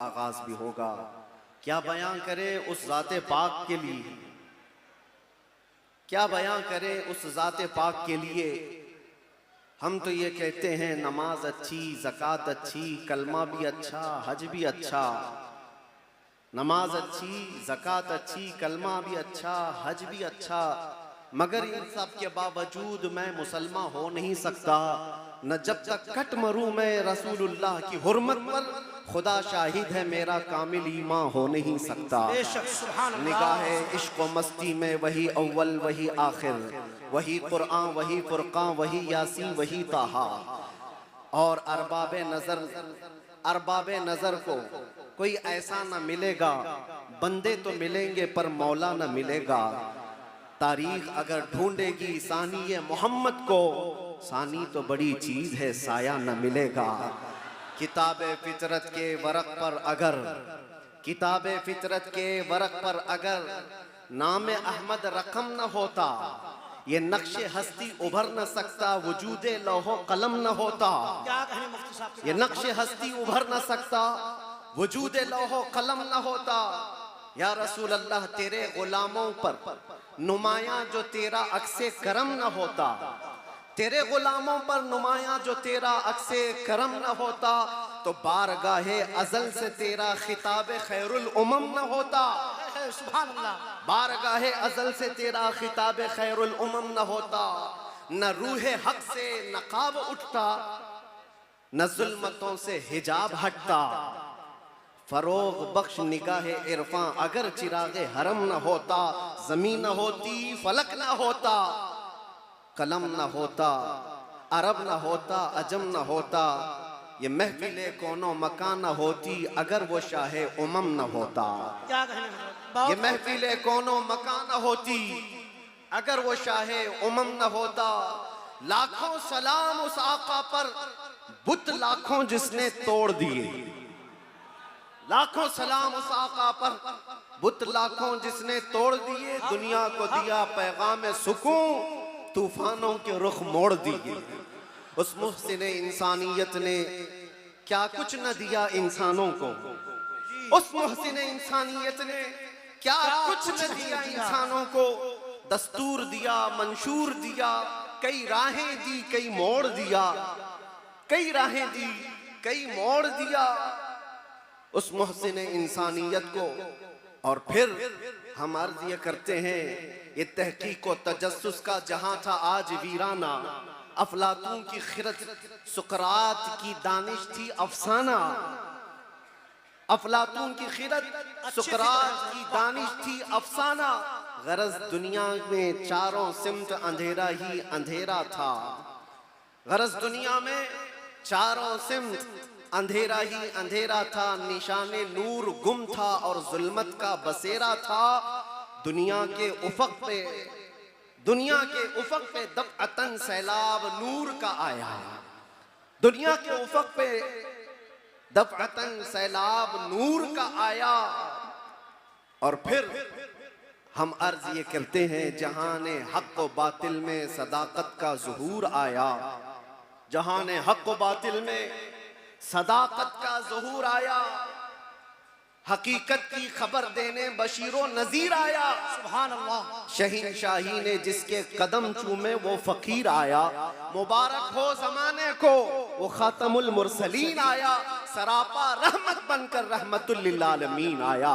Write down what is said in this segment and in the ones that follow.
आगाज भी होगा। क्या बयां करे उस ज़ाते पाक के लिए, क्या बयां करे उस ज़ाते पाक के लिए। हम तो ये कहते हैं नमाज अच्छी, ज़कात अच्छी, कलमा भी अच्छा, हज भी अच्छा। नमाज अच्छी, ज़कात अच्छी, कलमा भी अच्छा, हज भी अच्छा, मगर इन सब के बावजूद मैं मुसलमान हो नहीं सकता। न जब तक कट मरूं मैं रसूलुल्लाह की हुर्मत पर, खुदा शाहिद है मेरा कामिल ईमान हो नहीं सकता। निगाहे इश्क व मस्ती में वही अव्वल वही आखिर, वही कुरान वही फुरकान वही यासीन वही ताहा। और अरबाबे नजर को कोई ऐसा न मिलेगा, बंदे तो मिलेंगे पर मौला न मिलेगा। तारीख अगर ढूंढेगी सानी मोहम्मद को, सानी तो बड़ी चीज है साया न मिलेगा। किताबे फितरत के वरक पर अगर, किताबे फितरत के वरक पर अगर नाम अहमद रकम न होता, ये नक्शे हस्ती उभर न सकता, वजूदे लौहो कलम न होता। ये नक्शे हस्ती उभर न सकता, वजूदे लौहो कलम न होता। या रसूल अल्लाह तेरे गुलामों पर नुमाया जो तेरा अक्से करम न होता, तेरे गुलामों पर नुमाया जो तेरा अक्से करम न होता, तो बारगाहे अज़ल से तेरा खिताब खैरुल उमम न होता। सुभान अल्लाह। बारगाहे अज़ल से तेरा खिताब खैरुल उमम न होता। न रूहे हक से नकाब उठता, न जुल्मतों से हिजाब हटता। फरोग बख्श निगाहे इरफां अगर चिरागे हरम न होता, जमीन न होती फलक न होता, कलम न होता, अरब न होता, अजम न होता। ये महफिले कोनो मकान न होती अगर वो शाहे उमम न होता। ये महफिले कोनो मकान न होती अगर वो शाहे उमम न होता। लाखों सलाम उस आका पर, बुत लाखों जिसने तोड़ दिए। लाखों सलाम उस आका पर, बुत लाखों जिसने तोड़ दिए। दुनिया को दिया पैगाम सुकून, तूफानों के रुख मोड़ दिए। उस मुहसिन इंसानियत ने क्या कुछ न दिया इंसानों को, उस मुहसिन इंसानियत ने क्या कुछ न दिया इंसानों को। दस्तूर दिया, मंशूर दिया, कई राहें दी, कई मोड़ दिया, कई राहें दी, कई मोड़ दिया उस मुहसिन इंसानियत को। और फिर हम अर्ज ये करते हैं, ये तहकीक व तजस्सुस का जहां था आज वीराना। अफलातून की खिरत सुकरात की दानिश थी अफसाना। अफलातून की खिरत सुकरात की दानिश थी अफसाना। गरज दुनिया में चारों सिमत अंधेरा ही अंधेरा था। गरज दुनिया में चारों सिमत अंधेरा ही अंधेरा था। निशाने नूर गुम था और जुल्मत का बसेरा था। दुनिया के उफक पे, दुनिया के उफक पे दफ़अतन सैलाब नूर का आया। दुनिया के उफक पे दफ़अतन सैलाब नूर का आया। और फिर हम अर्ज ये करते हैं, जहाने हक व बातिल में सदाकत का ज़ुहूर आया। जहाने हक व बातिल में सदाकत का ज़ुहूर आया। हकीकत की खबर देने बशीरो नजीर आया। सुभान अल्लाह। शहीनशाही ने जिसके कदम चूमे वो फकीर आया। मुबारक हो ज़माने को वो खातमुल मुरसलीन आया। सरापा रहमत बनकर रहमतुल लिल आलमीन आया।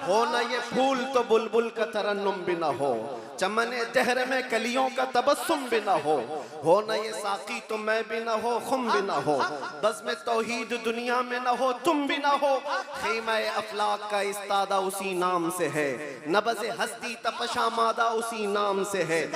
हो न ये फूल तो बुलबुल का तरन्नुम भी न हो, चमने दहर में कलियों का तबस्सुम भी न हो न ये साकी तो मैं भी न हो, खुम भी न हो, बज़्म तौहीद दुनिया में न हो, तुम भी न हो। ख़ीमा अफलाक का इस्तादा उसी नाम से है, नबज़े हस्ती तपशा मादा उसी नाम से है।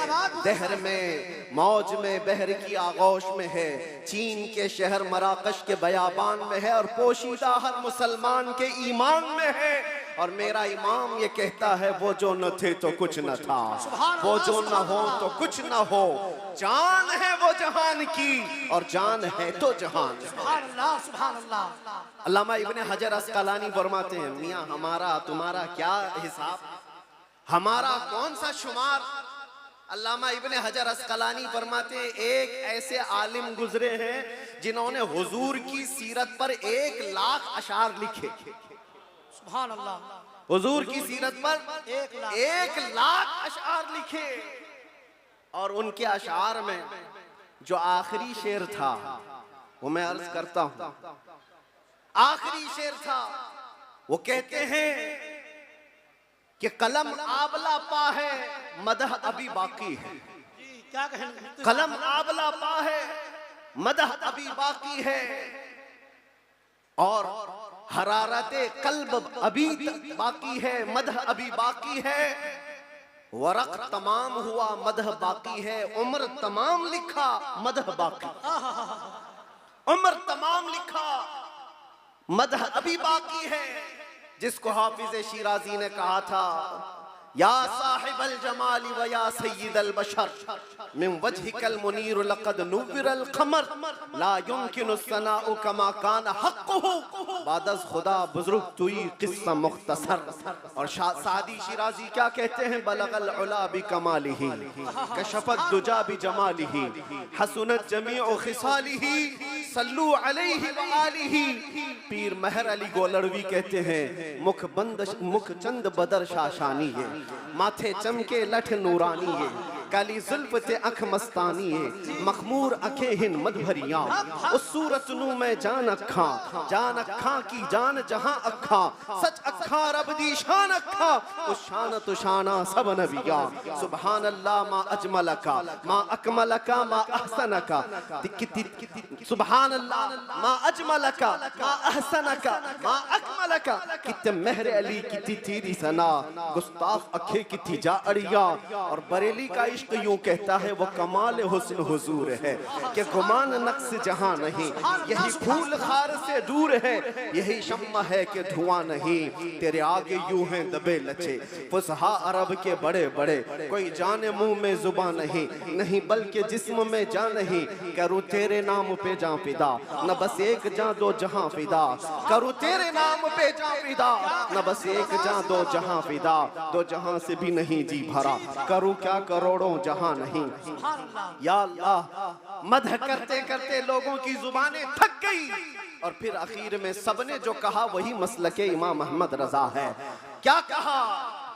दहर में मौज में बहर की आगोश में है, चीन के शहर मराकश के बयाबान में है, और पोशीदा हर मुसलमान के ईमान में है। और मेरा इमाम ये कहता है, वो जो न थे तो कुछ न था, वो जो न हो तो कुछ न हो। जान है वो जहान की और जान है तो जहान। सुभान अल्लाह, सुभान अल्लाह। अल्लामा इब्ने हजर अस्कलानी फरमाते हैं, मियाँ हमारा तुम्हारा क्या हिसाब, हमारा कौन सा शुमार, अल्लामा इब्ने हजर अस्कलानी फरमाते हैं, एक ऐसे आलिम गुजरे हैं जिन्होंने हुजूर की सीरत पर 1,00,000 अशार लिखे। सुभान अल्लाह। हुजूर की सीरत पर 1,00,000 अशार लिखे। और उनके अशार में जो आखिरी शेर था वो मैं अर्ज करता हूं। आखिरी शेर था, वो कहते हैं कि कलम आबला पा है, मदह अभी बाकी है। क्या कहेंगे? कलम आबला पा है, मदह अभी बाकी है, और हरारते कल्ब अभी बाकी है, मदह अभी बाकी है। वरक तमाम हुआ, मदह बाकी है। उम्र तमाम लिखा, मदह बाकी। उम्र तमाम लिखा, मदह अभी बाकी है। जिसको हाफिज शिराजी ने कहा था, या साहिबल जमाली व या सय्यिदल बशर मिन वजहिकल मुनीर लक़द नुव्विरल क़मर ला युमकिनु सनाउ कमा कान हक़्क़ुहु बादज़ खुदा बुज़ुर्ग तुई क़िस्सा मुख़्तसर। और सादी शिराजी क्या कहते हैं, बलगल उला बि कमालिही कशफत दुजा बि जमालिही हसनत जमीउ खिसालिही सल्लू अलैहि व आलिही। पीर महर अली गोलड़वी कहते हैं, मुख चंद बदर शाशानी है, माथे चमके लठ नूरानी है, काली जुल्फ ते अख मस्तानी है, मखमूर अखे हिन मधुरिया। उस सूरत नू मैं जान अखा की जान जहां अखा, सच अखा रब दी शान अखा, उस शान तो शाना सब नबिया। सुभान अल्लाह मा अजमलका मा अकमलका मा अहसनका, सुभान अल्लाह मा अजमलका मा अहसनका मा अकमलका। कितने मेहर अली कितनी तेरी सना, गुस्ताख अखे कितनी जा अड़िया। और बरेली का इश्क यूं कहता है, वो कमाल हुस्न हुजूर है कि गुमान नक्स जहां नहीं। यही फूल खार से दूर है, यही शम्मा है कि धुआं नहीं। तेरे आगे यूं हैं दबे लचे फुसहा अरब के बड़े बड़े, कोई जाने मुंह में जुबान नहीं, नहीं बल्कि जिस्म में जान नहीं। करूं तेरे नाम पे जां फिदा, न बस एक जां दो जहां फिदा। करूं तेरे नाम पे जां फिदा, न बस एक जां दो जहां फिदा। दो जहां से भी नहीं जी भरा, करूं क्या करोड़ों जहां नहीं। या अल्लाह, मदह करते करते लोगों की जुबानें थक गई, और फिर आखिर में सबने जो कहा वही मसलके इमाम अहमद रजा है। क्या कहा,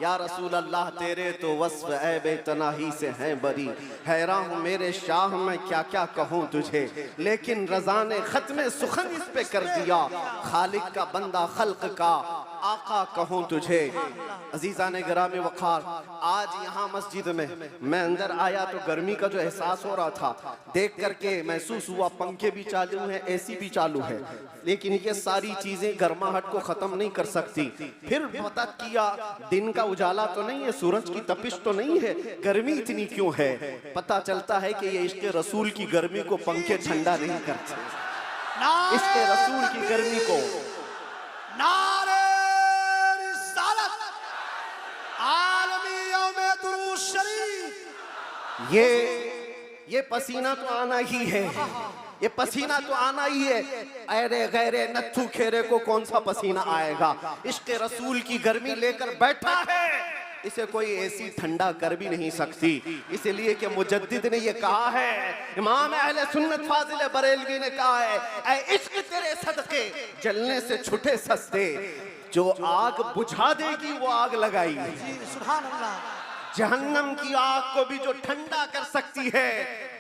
या रसूल अल्लाह तेरे तो वस्फ ऐबे तनाही से हैं बरी, हैरान हूँ मेरे शाह मैं क्या क्या कहूँ तुझे। लेकिन रजा ने खत्म सुखन इस पे कर दिया, खालिक का बंदा खल्क का आका कहूँ तुझे। अजीजा ने गिरामी वक़ार, आज यहाँ मस्जिद में मैं अंदर आया तो गर्मी का जो एहसास हो रहा था देख करके महसूस हुआ, पंखे भी चालू हैं, एसी भी चालू है, लेकिन ये सारी चीजें गर्माहट को खत्म नहीं कर सकती। फिर पता किया दिन का उजाला तो नहीं है, सूरज की तपिश तो नहीं है, गर्मी इतनी क्यों है। पता चलता है कि ये इश्क़ रसूल की गर्मी को पंखे ठंडा नहीं करते, इश्क़ रसूल की गर्मी को। नारे रिसालत आलमी यौमे दुरूद शरीफ। ये पसीना तो आना ही है, ये पसीना तो आना ही है। अरे गैरे नत्थू खेरे को कौन सा पसीना आएगा। इश्क़ रसूल की गर्मी लेकर बैठा है, इसे कोई एसी ठंडा कर भी नहीं सकती। इसलिए कि मुजद्दिद ने ये कहा है, इमाम अहले सुन्नत फाजिल बरेलवी ने कहा है, ऐ इश्क़ तेरे सदके जलने से छुटे सस्ते, जो आग बुझा देगी वो आग लगाई। सुभान अल्लाह। जहन्नम की आग को भी जो ठंडा कर सकती है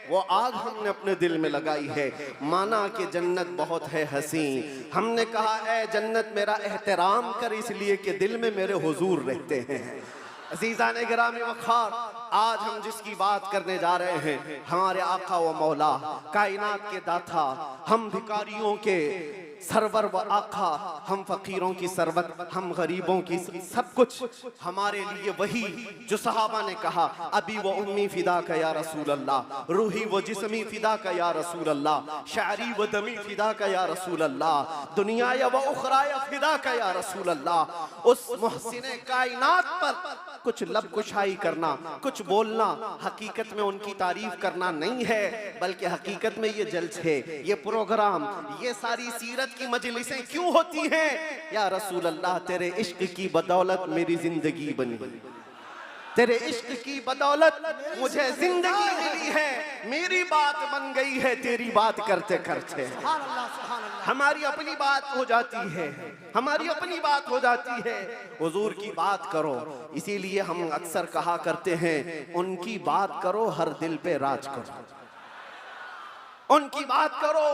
वो आग हमने अपने दिल में लगाई है। माना कि जन्नत बहुत है हसी, हमने कहा ऐ जन्नत मेरा एहतराम कर, इसलिए कि दिल में मेरे हुजूर रहते हैं। अज़ीज़ान गिरामी वक़ार, आज हम जिसकी बात करने जा रहे हैं, हमारे आका व मौला कायनात के दाता, हम भिखारियों के सरवर व आका, हम फकीरों की सरवत, हम गरीबों की सब कुछ, हमारे लिए वही जो सहाबा ने कहा, अभी वो उम्मी फिदा का या रसूल अल्लाह, रूही वो जिस्मी फिदा का या रसूल अल्लाह, शारी व दमी फिदा का या रसूल अल्लाह, दुनिया या व उखराया फिदा का या रसूल अल्लाह। उस मुहसिने कायनात पर कुछ लब कुशाई करना, कुछ बोलना, हकीकत में उनकी तारीफ करना नहीं है, बल्कि हकीकत में ये जलसे, ये प्रोग्राम, ये सारी सीरत की मजलिसें क्यों होती हैं? या रसूल अल्लाह तेरे इश्क की बदौलत मेरी जिंदगी बनी। तेरे इश्क की बदौलत मुझे जिंदगी मिली है, मेरी बात बन गई है तेरी बात करते करते। सुभान अल्लाह, सुभान अल्लाह। हमारी अपनी बात हो जाती है, हमारी अपनी बात हो जाती है, हुजूर की बात करो। इसीलिए हम अक्सर कहा करते हैं, उनकी बात करो हर दिल पे राज करो, उनकी बात करो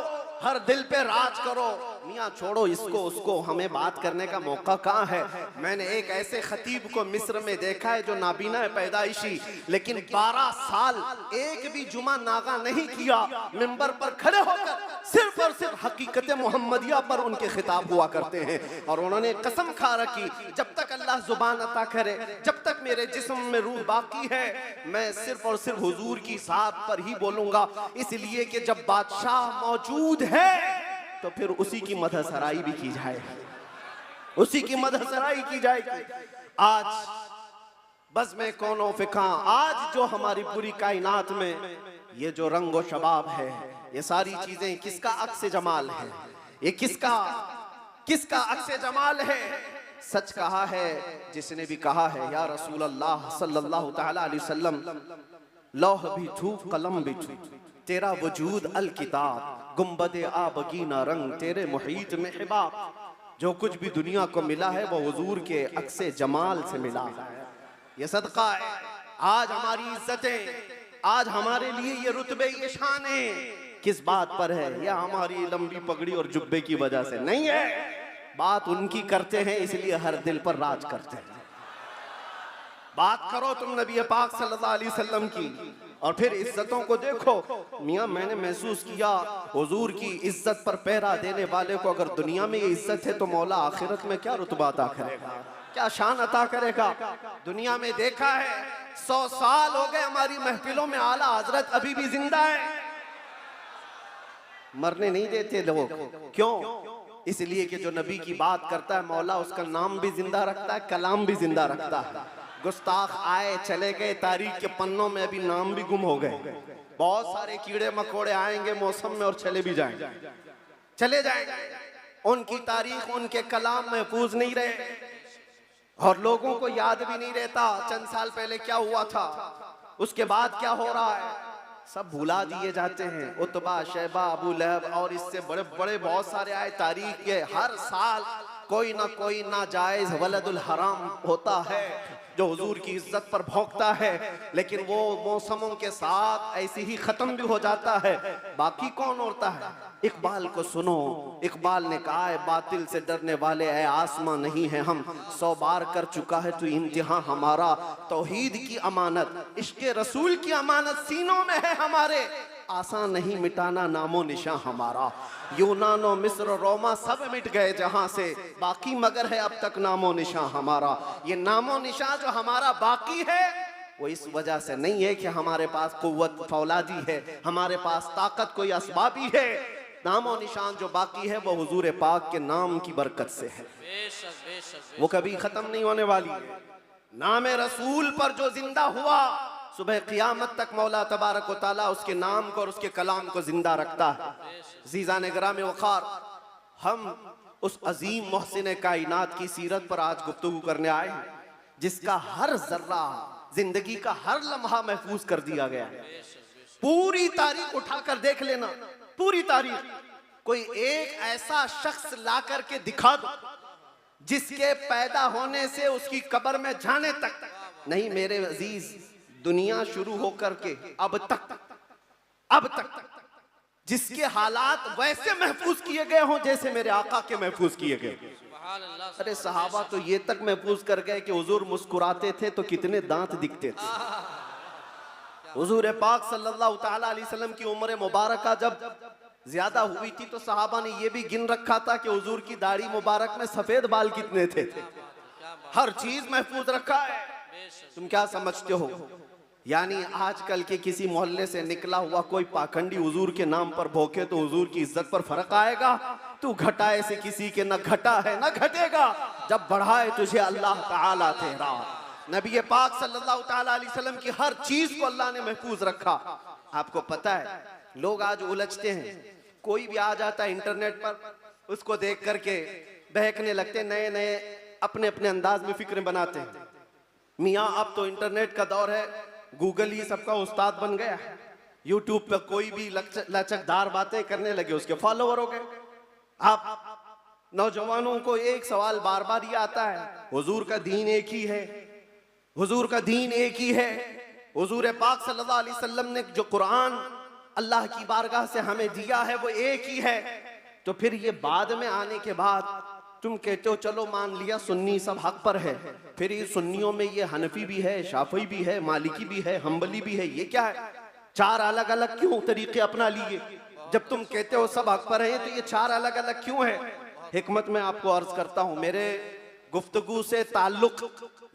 हर दिल पे राज करो। मियाँ छोड़ो इसको उसको, हमें बात करने का मौका कहाँ है। मैंने एक ऐसे खतीब को मिस्र में देखा है जो नाबीना है पैदाइशी, लेकिन 12 साल एक भी जुमा नागा नहीं किया, मिंबर पर खड़े होकर सिर्फ और सिर्फ हकीकत मोहम्मदिया पर उनके खिताब हुआ करते हैं। और उन्होंने कसम खा रखी, जब तक अल्लाह जुबान अता करे, जब तक मेरे जिस्म में रूह बाकी है, मैं सिर्फ और सिर्फ हुजूर की साथ पर ही बोलूंगा। इसलिए कि जब बादशाह मौजूद है तो फिर उसी की मदह सराई भी की जाए, उसी की मदह सराई की जाएगी। आज बस में कौनो फिका, आज जो हमारी पूरी कायनात में ये जो रंगो शबाब है, ये सारी चीजें किसका अक्स जमाल है, ये किसका अक्स जमाल है। सच कहा है जिसने भी कहा है, या रसूल अल्लाह सल्लल्लाहु तआला अलैहि वसल्लम, लौह भी छू कलम भी छू, तेरा वजूद अल किताब, गुंबदे आबगीना रंग, तेरे मुहीत में हिबाब। जो कुछ भी दुनिया को मिला है वो हुजूर के अक्से जमाल से मिला है। ये सदका है। आज हमारी इज्जतें, आज हमारे लिए ये रुतबे, ये शाने किस बात पर है? या हमारी लंबी पगड़ी और जुब्बे की वजह से नहीं है। बात उनकी करते हैं इसलिए हर दिल पर राज करते हैं। बात करो तुम नबी पाक सल्लल्लाहु अलैहि वसल्लम की, और फिर इज्जतों को देखो। मियाँ मैंने महसूस किया, हुजूर की इज्जत पर पहरा देने वाले को अगर दुनिया में ये इज्जत है तो मौला आखिरत में क्या रुतबा अता करेगा, क्या शान अता करेगा। दुनिया में देखा है 100 साल हो गए हमारी महफिलों में आला हजरत अभी भी जिंदा है, मरने नहीं देते लोग। क्यों? इसलिए कि जो नबी की बात करता है मौला उसका नाम भी जिंदा रखता है, कलाम भी जिंदा रखता है। गुस्ताख आए चले गए, तारीख के पन्नों में अभी नाम भी गुम हो गए। बहुत सारे कीड़े मकोड़े आएंगे मौसम में और चले भी जाएंगे, चले जाएंगे। उनकी तारीख, उनके कलाम महफूज नहीं रहे और लोगों को याद भी नहीं रहता चंद साल पहले क्या हुआ था, उसके बाद क्या हो रहा है, सब भुला दिए जाते हैं। उतबा, शैबा, अबू लहब और इससे बड़े बड़े बहुत सारे आए तारीख के। हर साल कोई ना कोई नाजायज वलदुल हराम होता है जो हुजूर की इज्जत पर भौंकता है, लेकिन वो मौसमों के साथ ऐसे ही खत्म भी हो जाता है। बाकी कौन होता है? इकबाल को सुनो, इकबाल ने कहा है, बातिल से डरने वाले ऐ आसमां नहीं है हम, 100 बार कर चुका है तू इम्तिहां हमारा। तौहीद की अमानत, इश्क रसूल की अमानत सीनों में है हमारे, आसान नहीं मिटाना नामो निशां हमारा। यूनानो, मिस्र, रोमा सब मिट गए जहां से, बाकी मगर है अब तक नामो निशां हमारा। ये नामो निशां जो हमारा बाकी है वो इस वजह से नहीं है कि हमारे पास कुव्वत फौलादी है, हमारे पास ताकत कोई असबाबी है। नामो निशान जो बाकी है वो हुजूर पाक के नाम की बरकत से है, वो कभी खत्म नहीं होने वाली है। नाम रसूल पर जो जिंदा हुआ, सुबह क़ियामत तक मौला तबारक व तआला उसके नाम को और उसके कलाम को जिंदा रखता है। ज़ीज़ान ग्राम वक़ार, हम उस अजीम मोहसिन कायनात की सीरत पर आज गुफ्तगू करने आए हैं, जिसका हर जर्रा, जिंदगी का हर लम्हा महफूज कर दिया गया है। पूरी तारीख उठाकर देख लेना, पूरी तारीख। कोई एक ऐसा शख्स ला करके दिखा दो जिसके पैदा होने से उसकी कब्र में जाने तक नहीं, मेरे अजीज, दुनिया शुरू होकर के अब तक जिसके हालात वैसे महफूज किए गए हों जैसे मेरे आका के महफूज किए गए। अरे सहाबा तो ये तक महफूज कर गए कि हुजूर मुस्कुराते थे तो कितने दांत दिखते थे। हुजूर पाक सल्लल्लाहु तआला अलैहि वसल्लम की उम्र मुबारका जब ज्यादा हुई थी तो सहाबा ने ये भी गिन रखा था कि हुजूर की दाढ़ी मुबारक में सफेद बाल कितने थे। हर चीज महफूज रखा है। तुम क्या समझते हो, यानी आजकल के किसी मोहल्ले से निकला हुआ कोई पाखंडी हुजूर के नाम पर भोंके तो हुजूर की इज्जत पर फर्क आएगा? तू घटाए से किसी के न घटा है न घटेगा, जब बढ़ाए तुझे अल्लाह ताला तेरा। नबी पाक सल्लल्लाहु ताला अलैहि वसल्लम की हर चीज को अल्लाह ने महफूज रखा। आपको पता है लोग आज उलझते हैं, कोई भी आ जाता है इंटरनेट पर, उसको देख करके बहकने लगते, नए नए अपने अपने अंदाज में फिक्र बनाते हैं। मियाँ अब तो इंटरनेट का दौर है, गूगल ही सबका उस्ताद बन गया है। यूट्यूब पे कोई भी लचकदार बातें करने लगे, उसके फॉलोवर हो गए। आप नौजवानों को एक सवाल बार बार ये आता है, हुजूर का दीन एक ही है, हुजूर का दीन एक ही है। हुजूर पाक सल्लल्लाहु अलैहि वसल्लम ने जो कुरान अल्लाह की बारगाह से हमें दिया है वो एक ही है। तो फिर ये बाद में आने के बाद तुम कहते हो चलो मान लिया सुन्नी सब हक पर है, फिर ये सुन्नियों में ये हनफी भी है, शाफी भी है, मालिकी भी है, हम्बली भी है, ये क्या है? चार अलग अलग क्यों तरीके अपना लिए? जब तुम कहते हो सब हक पर है तो ये चार अलग अलग क्यों है? हिकमत में आपको अर्ज करता हूं, मेरे गुफ्तगू से ताल्लुक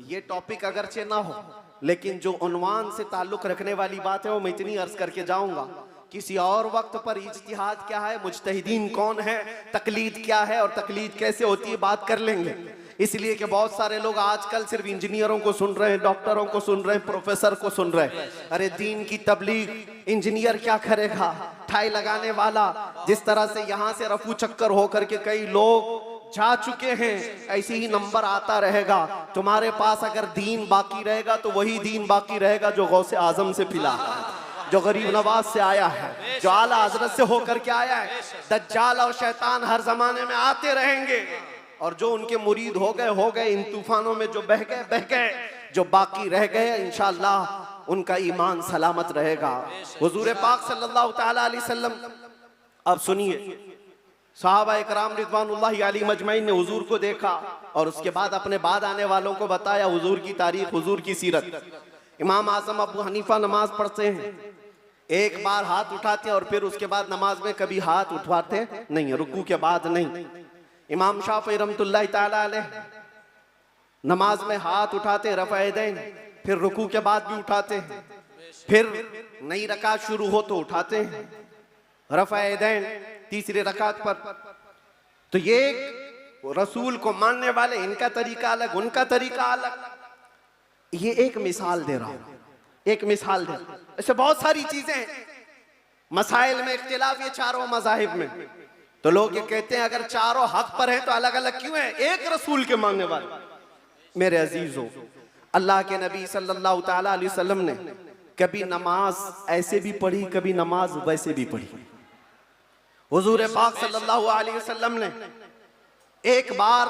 ये टॉपिक अगरचे ना हो, लेकिन जो उन्वान से ताल्लुक रखने वाली बात है वो मैं इतनी अर्ज करके जाऊंगा। किसी और वक्त पर इज्तिहाद क्या है, मुज्तहिदीन कौन है, तकलीद क्या है और तकलीद कैसे होती है बात कर लेंगे। इसलिए कि बहुत सारे लोग आजकल सिर्फ इंजीनियरों को सुन रहे हैं, डॉक्टरों को सुन रहे हैं, प्रोफेसर को सुन रहे हैं। अरे दीन की तबलीग इंजीनियर क्या करेगा? ठाई लगाने वाला, जिस तरह से यहाँ से रफू चक्कर होकर के कई लोग जा चुके हैं, ऐसे ही नंबर आता रहेगा। तुम्हारे पास अगर दीन बाकी रहेगा तो वही दीन बाकी रहेगा जो गौसे आजम से फिला है, जो गरीब नवाज से आया है, जो आला हजरत से होकर के आया है। दज्जाल और शैतान हर जमाने में आते रहेंगे और जो उनके मुरीद हो गए, इन तूफानों में जो बह गए, जो बाकी रह गए इंशाअल्लाह उनका ईमान सलामत रहेगा। हुजूर पाक सल्लल्लाहु तआला अलैहि वसल्लम, अब सुनिए, सहाबा इकराम रिज़वानुल्लाहि अलैहिम अजमईन ने हुजूर को देखा और उसके बाद अपने बाद आने वालों को बताया हुजूर की तारीख, हुजूर की सीरत। इमाम आज़म अबू हनीफा नमाज पढ़ते हैं, एक बार हाथ उठाते हैं और फिर उसके बाद नमाज में कभी हाथ उठाते नहीं, रुकू के बाद नहीं। इमाम शाफी रहमतुल्लाहि तआला अलैह नमाज में हाथ उठाते हैं रफ़ा यदैन, फिर रुकू के बाद भी उठाते हैं, फिर नई रकात शुरू हो तो उठाते हैं रफ़ा यदैन तीसरे रकात पर। तो ये रसूल को मानने वाले, इनका तरीका अलग, उनका तरीका अलग। ये एक मिसाल दे रहा हूं, एक मिसाल दे रहा हूं। ऐसे बहुत सारी चीजें हैं, मसाइल में इख्तिलाफ ये चारों मज़ाहिब में। तो लोग ये कहते हैं अगर चारों हक पर है तो अलग अलग क्यों है? एक रसूल के मानने वाले। मेरे अजीजों, अल्लाह के नबी सल्लल्लाहु तआला अलैहि वसल्लम ने कभी नमाज ऐसे भी पढ़ी, कभी नमाज वैसे भी पढ़ी। हुजूर पाक सल्लल्लाहु अलैहि वसल्लम ने एक बार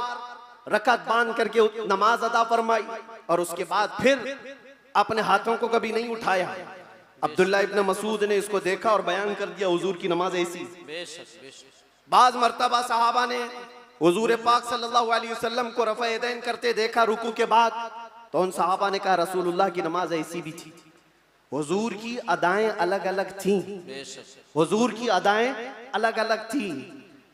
रकात बांध करके नमाज अदा फरमाई और उसके बाद फिर अपने हाथों को कभी नहीं उठाया। अब्दुल्ला इब्न मसूद ने इसको देखा और बयान कर दिया हुजूर की नमाज ऐसी। बाज मर्तबा सहाबा ने हुजूर पाक सल्लल्लाहु अलैहि वसल्लम को रफ़ा यदैन करते देखा रुकू के बाद, तो उन सहाबा ने कहा रसूलुल्लाह की नमाज ऐसी भी थी। हुजूर की अदाएं अलग अलग थी, हुजूर की अदाएं अलग अलग थी,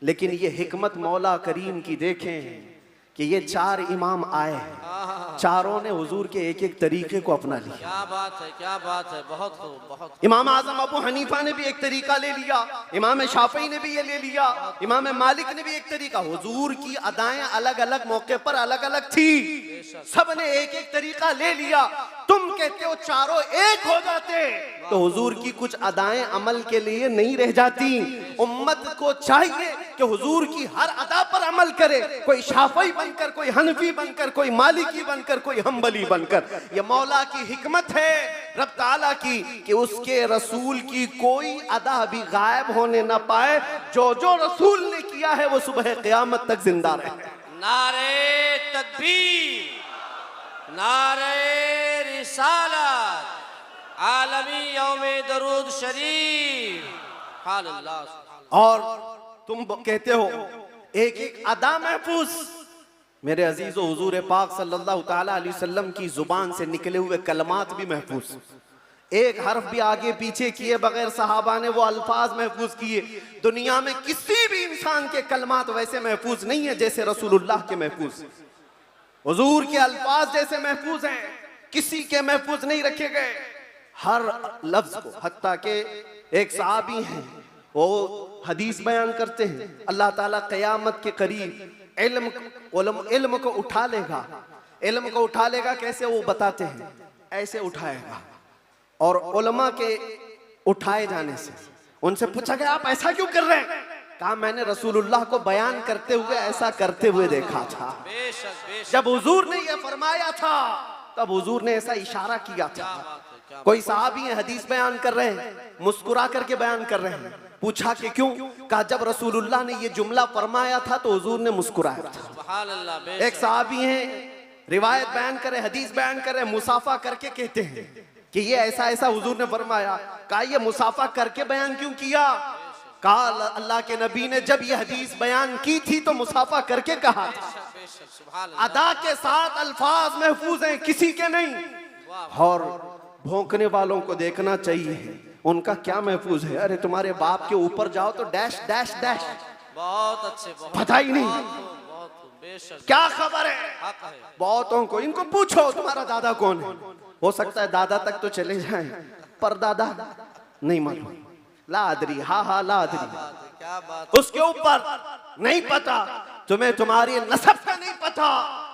लेकिन ये हिकमत मौला करीम की देखें कि ये चार इमाम आए हैं, चारों ने हुजूर के एक एक तरीके को अपना लिया। क्या बात है, क्या बात है, बहुत खूब, बहुत। इमाम आजम अबू हनीफा ने भी एक तरीका ले लिया, इमाम शाफी ने भी ये ले लिया, इमाम मालिक ने भी एक तरीका। हुजूर की अदाएं अलग अलग मौके पर अलग अलग थी, सब ने एक एक तरीका ले लिया। तुम कहते हो चारों एक हो जाते तो हुजूर की कुछ अदाएं अमल के लिए नहीं रह जाती। उम्मत को चाहिए कि हुजूर की हर अदा पर अमल करे, कोई शाफी बनकर, कोई हनफी बनकर, कोई मालिकी बनकर, कोई हम्बली बनकर। ये मौला की हिकमत है रब ताला की कि उसके रसूल की कोई अदा भी गायब होने ना पाए। जो जो रसूल ने किया है वो सुबह क़यामत तक जिंदा रहे। नारे तकबीर, नारे रिसालत, आलमी यौमे दरूद शरीफ। अल्लाह। और तुम कहते हो एक एक अदा महफूज। मेरे अजीजों, हुजूर पाक सल्लल्लाहु ताला अलैहि वसल्लम की जुबान से निकले हुए कलमात भी महफूज, एक हर्फ भी आगे पीछे किए बगैर सहाबा ने वो अल्फाज महफूज किए। दुनिया में किसी भी इंसान के कलमात वैसे महफूज नहीं है जैसे रसूलुल्लाह के महफूज। हुजूर के अल्फाज जैसे महफूज हैं, किसी के महफूज नहीं रखे गए हर लफ्ज को। हत्ता के एक सहाबी हैं, वो हदीस बयान करते हैं अल्लाह ताला क़यामत के करीब इल्म को उठा लेगा। इल्म को उठा लेगा कैसे, वो बताते हैं ऐसे उठाएगा। और उलमा के उठाए जाने से उनसे पूछा गया आप ऐसा क्यों कर रहे हैं? कहा मैंने रसूलुल्लाह को बयान करते हुए ऐसा करते हुए देखा था। जब हुजूर ने यह फरमाया था तब हुजूर ने ऐसा इशारा किया था। क्या कोई साहबी हैं हदीस बयान कर रहे हैं, मुस्कुरा करके बयान कर रहे हैं। पूछा कि क्यों? कहा जब रसूलुल्लाह ने ये जुमला फरमाया था तो हुजूर ने मुस्कुराया था। सुभान अल्लाह, एक बेशक। साहबी हैं, रिवायत बयान करे, हदीस बयान करे, मुसाफा करके कहते हैं कि ये ऐसा ऐसा हुजूर ने फरमाया। कहा ये मुसाफा करके बयान क्यों किया? कहा अल्लाह के नबी ने जब ये हदीस बयान की थी तो मुसाफा करके कहा था। बेशक, सुभान अल्लाह। अदा के साथ अल्फाज महफूज हैं, किसी के नहीं। और भौंकने वालों को देखना चाहिए, उनका क्या महफूज है। अरे तुम्हारे बाप के ऊपर जाओ तो डैश डैश डैश, बहुत अच्छे, बहुत पता ही नहीं बहुत खूब, बहुत खूब, बेशक। क्या खबर है। हक है। बहुतों को इनको पूछो तुम्हारा दादा कौन है, हो सकता है दादा तक तो चले जाएं, पर दादा नहीं मालूम। लादरी, हा लादरी, क्या बात। उसके ऊपर नहीं पता, तुम्हें तुम्हारी नसब का नहीं पता,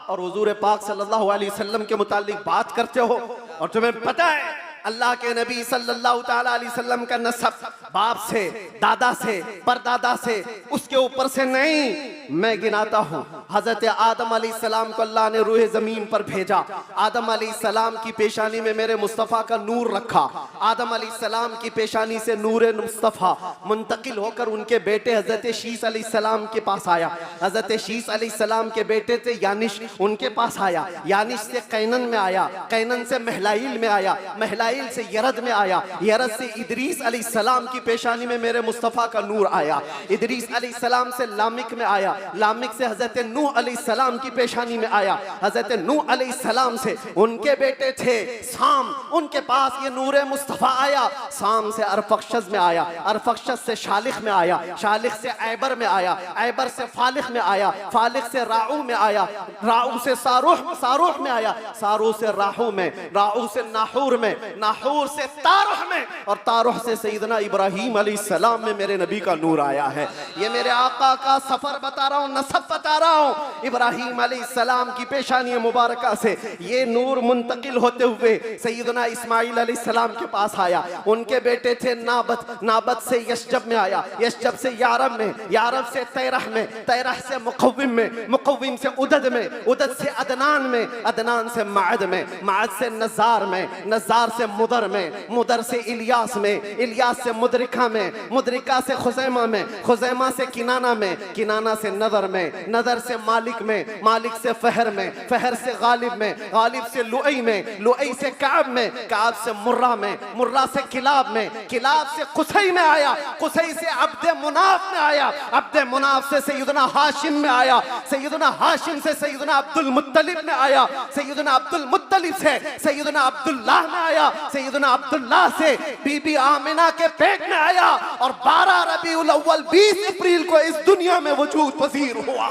और हुजूर पाक सल्लल्लाहु अलैहि वसल्लम के मुतालिक बात करते हो, और तुम्हें पता है अल्लाह के नबी सल्लल्लाहु ताला अलैहि वसल्लम का नसब बाप से, दादा से, परदादा से, उसके ऊपर से नहीं। मैं गिनाता हूँ, हजरत आदम अलैहिस्सलाम को अल्लाह ने रूह जमीन पर भेजा। आदम अलैहिस्सलाम की पेशानी में मेरे मुस्तफ़ा का नूर रखा। आदम अलैहिस्सलाम की पेशानी से नूर मुस्तफ़ा मुंतकिल होकर उनके बेटे हजरत शीस अलैहिस्सलाम के पास आया। हजरत शीस अलैहिस्सलाम के बेटे थे यानिश, उनके पास आया। यानिश से कैनन में आया, कैनन से महलाइल में आया, महलाइल से यरद में आया, यरद से इदरीस अलैहिस्सलाम की पेशानी में मेरे मुस्तफ़ा का नूर आया। इदरीस अलैहिस्सलाम से लामिक में आया, लामिक से हजरत नूह अलैहिस्सलाम की पेशानी में आया। हजरत नूह अलैहिस्सलाम से उनके बेटे थे साम, उनके पास ये नूर मुस्तफ़ा आया। साम से अरफक्षस में आया, अरफक्षस से शालिख में आया, शालिख से ऐबर में आया, ऐबर से फालिख में आया, फालिख से राऊ में आया, राऊ से सारूह, सारूह में आया, सारूह से राहू में, राहू से नाहूर में, नाहूर से तारुह में, और तारुह से सैयदना इब्राहीम अलैहिस्सलाम में मेरे नबी का नूर आया है। ये मेरे आका का सफर बता रहा हूँ, नसब बता रहा हूँ। इब्राहीम अलैहिस्सलाम की पेशानी मुबारका से ये नूर मुंतकिल होते हुए सैयदना इस्माइल अलैहिस्सलाम के पास आया। उनके बेटे थे नाबत, नाबत से यशजब में आया, यशजब से यारब में, यारब से तैरह में, तैरह से मुकव्विम में, मुकव्विम से उदद में, उदद से अदनान में, अदनान से माद में, माद से नज़ार में, नज़ार से मुदर में, मुदर से इलियास में, इलियास से मुदरिका में, मुदरिका से खुजैमा में, खुजैमा से किनाना में, किनाना से नदर में, नदर से मालिक में, मालिक से फहर में, फहर से गालिब में, गालिब से लुई में, लुई से काब में, काब से मुर्रा में, मुर्रा से किलाब में, किलाब से कुसई में आया, कुसई से अब्दे मुनाफ में आया, अब्दे मुनाफ से सैयदना हाशिम में आया, सैयदना हाशिम से सैयदना अब्दुल मुत्तलिब में आया, सैयदना अब्दुल मुत्तलिब से सैयदना अब्दुल्लाह में आया, सैयदना अब्दुल्लाह से बीबी आमिना के पेट में आया, और 12 रबीउल अव्वल 20 अप्रैल को इस दुनिया में वजूद पजीर हुआ।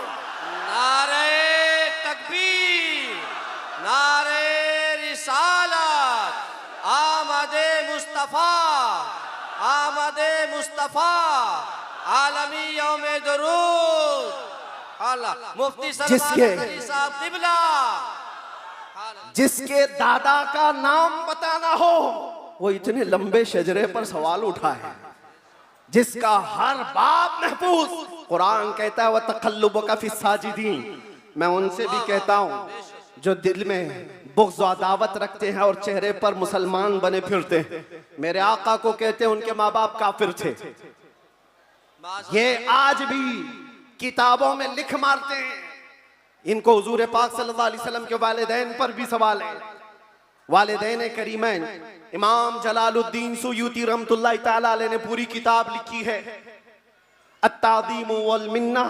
नारे तकबीर, नारे रिसालत, आमदे मुस्तफा, आमदे मुस्तफा, आलमी यौमे दरूद। अल्लाह मुफ्ती साहब किबला, जिसके दादा का नाम बताना हो वो इतने लंबे शजरे पर सवाल उठाए, जिसका हर बाप महफूज। कुरान कहता है वह तकल्लुबका फी साजिदीन। मैं उनसे भी कहता हूँ जो दिल में बुग़्ज़ व अदावत रखते हैं और चेहरे पर मुसलमान बने फिरते हैं। मेरे आका को कहते हैं उनके माँ बाप काफिर थे, ये आज भी किताबों में लिख मारते हैं। इनको हुजूर पाक सल्लल्लाहु अलैहि वसल्लम के वालिदैन पर भी सवाल है। वालिदैन करीमैन इमाम जलालुद्दीन सुयूती रहमतुल्लाहि तआला अलैह ने पूरी किताब लिखी है अत्ताज़ीम वल मिन्ना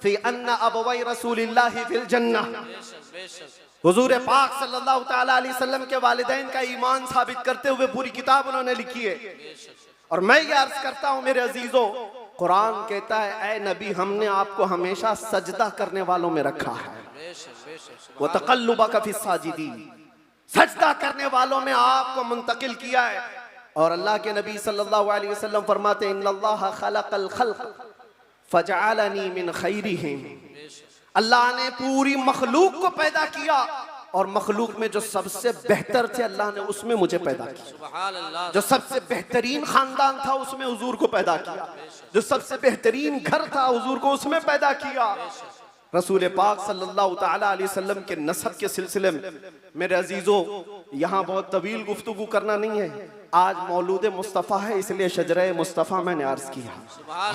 फी अन्ना अबवै रसूलिल्लाहि फिल जन्नह। हुजूर पाक सल्लल्लाहु तआला अलैहि वसल्लम के वालिदैन का ईमान साबित करते हुए पूरी किताब उन्होंने लिखी है। और मैं ये अर्ज करता हूँ मेरे अजीजों, कुरान कहता है ऐ नबी हमने आपको हमेशा सजदा करने वालों में रखा है। वो तकल्लुबका फी साजिदीन, सजदा करने वालों में आपको मुंतकिल किया है। और अल्लाह के नबी सल्लल्लाहु अलैहि वसल्लम फरमाते हैं इन्नल्लाह खलक़ल खल्क़ फजअलनी मिन खैरिहिम। अल्लाह ने पूरी मखलूक को पैदा किया और मखलूक में जो सबसे बेहतर थे अल्लाह ने उसमें मुझे पैदा किया। जो सबसे बेहतरीन खानदान था उसमें हुजूर को पैदा किया, जो सबसे बेहतरीन घर था हुजूर को उसमें पैदा किया। रसूल पाक सल्लल्लाहु ताला अलैहि वसल्लम के नसब के सिलसिले में मेरे अजीजों, यहाँ बहुत तवील गुफ्तगू करना नहीं है। आज मौलूद मुस्तफ़ा है, इसलिए शजरे मुस्तफ़ा मैंने अर्ज किया।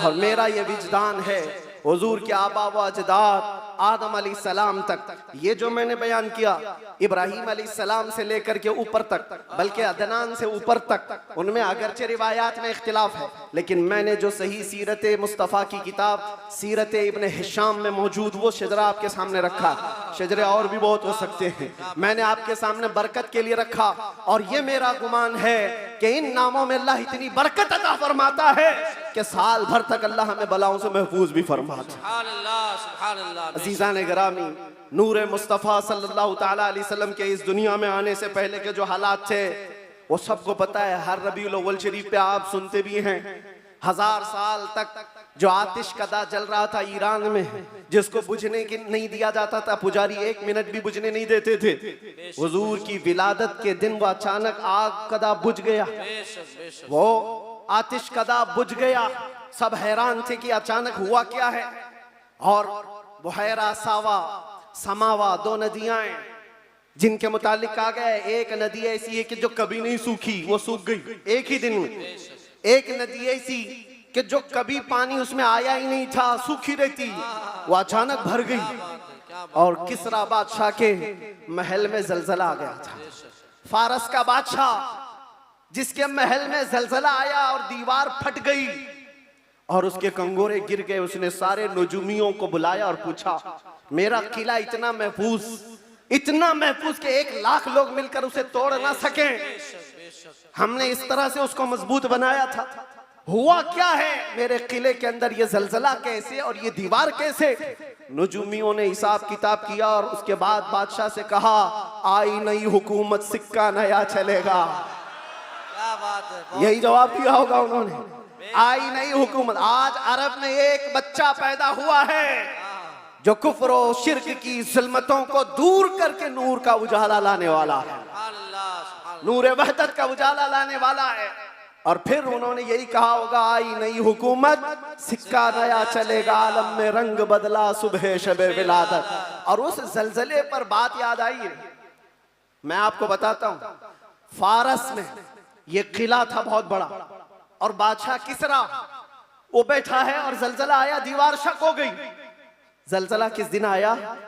और मेरा ये विजदान है, हुजूर के आबा व अजदाद आदम अलैहिस्सलाम तक, ये जो मैंने बयान किया, इब्राहीम अलैहिस्सलाम से लेकर के ऊपर तक, बल्कि अदनान से ऊपर तक, उनमें अगरचे रिवायात में इख्तिलाफ है, लेकिन मैंने जो सही सीरत मुस्तफ़ा की किताब सीरत इब्न हिशाम में मौजूद वो शजरा आपके सामने रखा। शजरे और भी बहुत हो सकते हैं, मैंने आपके सामने बरकत के लिए रखा। और ये मेरा गुमान है कि इन नामों में अल्लाह इतनी बरकत अता फरमाता है कि साल भर तक अल्लाह हमें बलाओं से महफूज भी फरमाता है। अजीज़ान गिरामी, नूर मुस्तफ़ा सल्लल्लाहु ताला अलैहि वसल्लम के इस दुनिया में आने से पहले के जो हालात थे वो सबको पता है। हर रबीउल अव्वल शरीफ पे आप सुनते भी हैं, 1000 साल तक जो आतिश कदा जल रहा था ईरान में, जिसको बुझने की नहीं दिया जाता था, पुजारी 1 मिनट भी बुझने नहीं देते थे। हुजूर की विलादत के दिन वो अचानक आग कदा बुझ गया, वो आतिश कदा बुझ गया। सब हैरान थे कि अचानक हुआ क्या है। और बुहैरा सावा समावा, 2 नदियां जिनके मुतालिक कहा गया है, एक नदी ऐसी है कि जो कभी नहीं सूखी, वो सूख गई एक ही दिन में। एक नदी ऐसी कि जो कभी पानी उसमें आया ही नहीं था, सूखी रहती, वो अचानक भर गई। और किसरा बादशाह के महल में जलजला आ गया था। फारस का बादशाह जिसके महल में जलजला आया और दीवार फट गई और उसके कंगोरे गिर गए। उसने सारे नजूमियों को बुलाया और पूछा, मेरा किला इतना महफूज कि 1 लाख लोग मिलकर उसे तोड़ ना सके, हमने इस तरह से उसको मजबूत बनाया था, हुआ क्या है मेरे किले के अंदर? ये जलजला कैसे और ये दीवार कैसे? नजूमियों ने हिसाब किताब किया और उसके बाद बादशाह से कहा, आई नई हुकूमत, सिक्का नया चलेगा। क्या बात है, यही जवाब दिया होगा उन्होंने, आई नई हुकूमत। आज अरब में एक बच्चा पैदा हुआ है जो कुफ्र और शिर्क की ज़ुल्मतों को दूर करके नूर का उजाला लाने वाला है, नूर वहदत का उजाला लाने वाला है। और फिर उन्होंने यही कहा होगा, आई नई हुकूमत, सिक्का नया चलेगा, आलम में रंग बदला सुबह शबे विलादत। और उस जलजले पर बात याद आई है, मैं आपको बताता हूं। फारस में ये किला था बहुत बड़ा, और बादशाह किसरा वो बैठा है और जलजला आया, दीवार शक हो गई। जलजला किस दिन आया?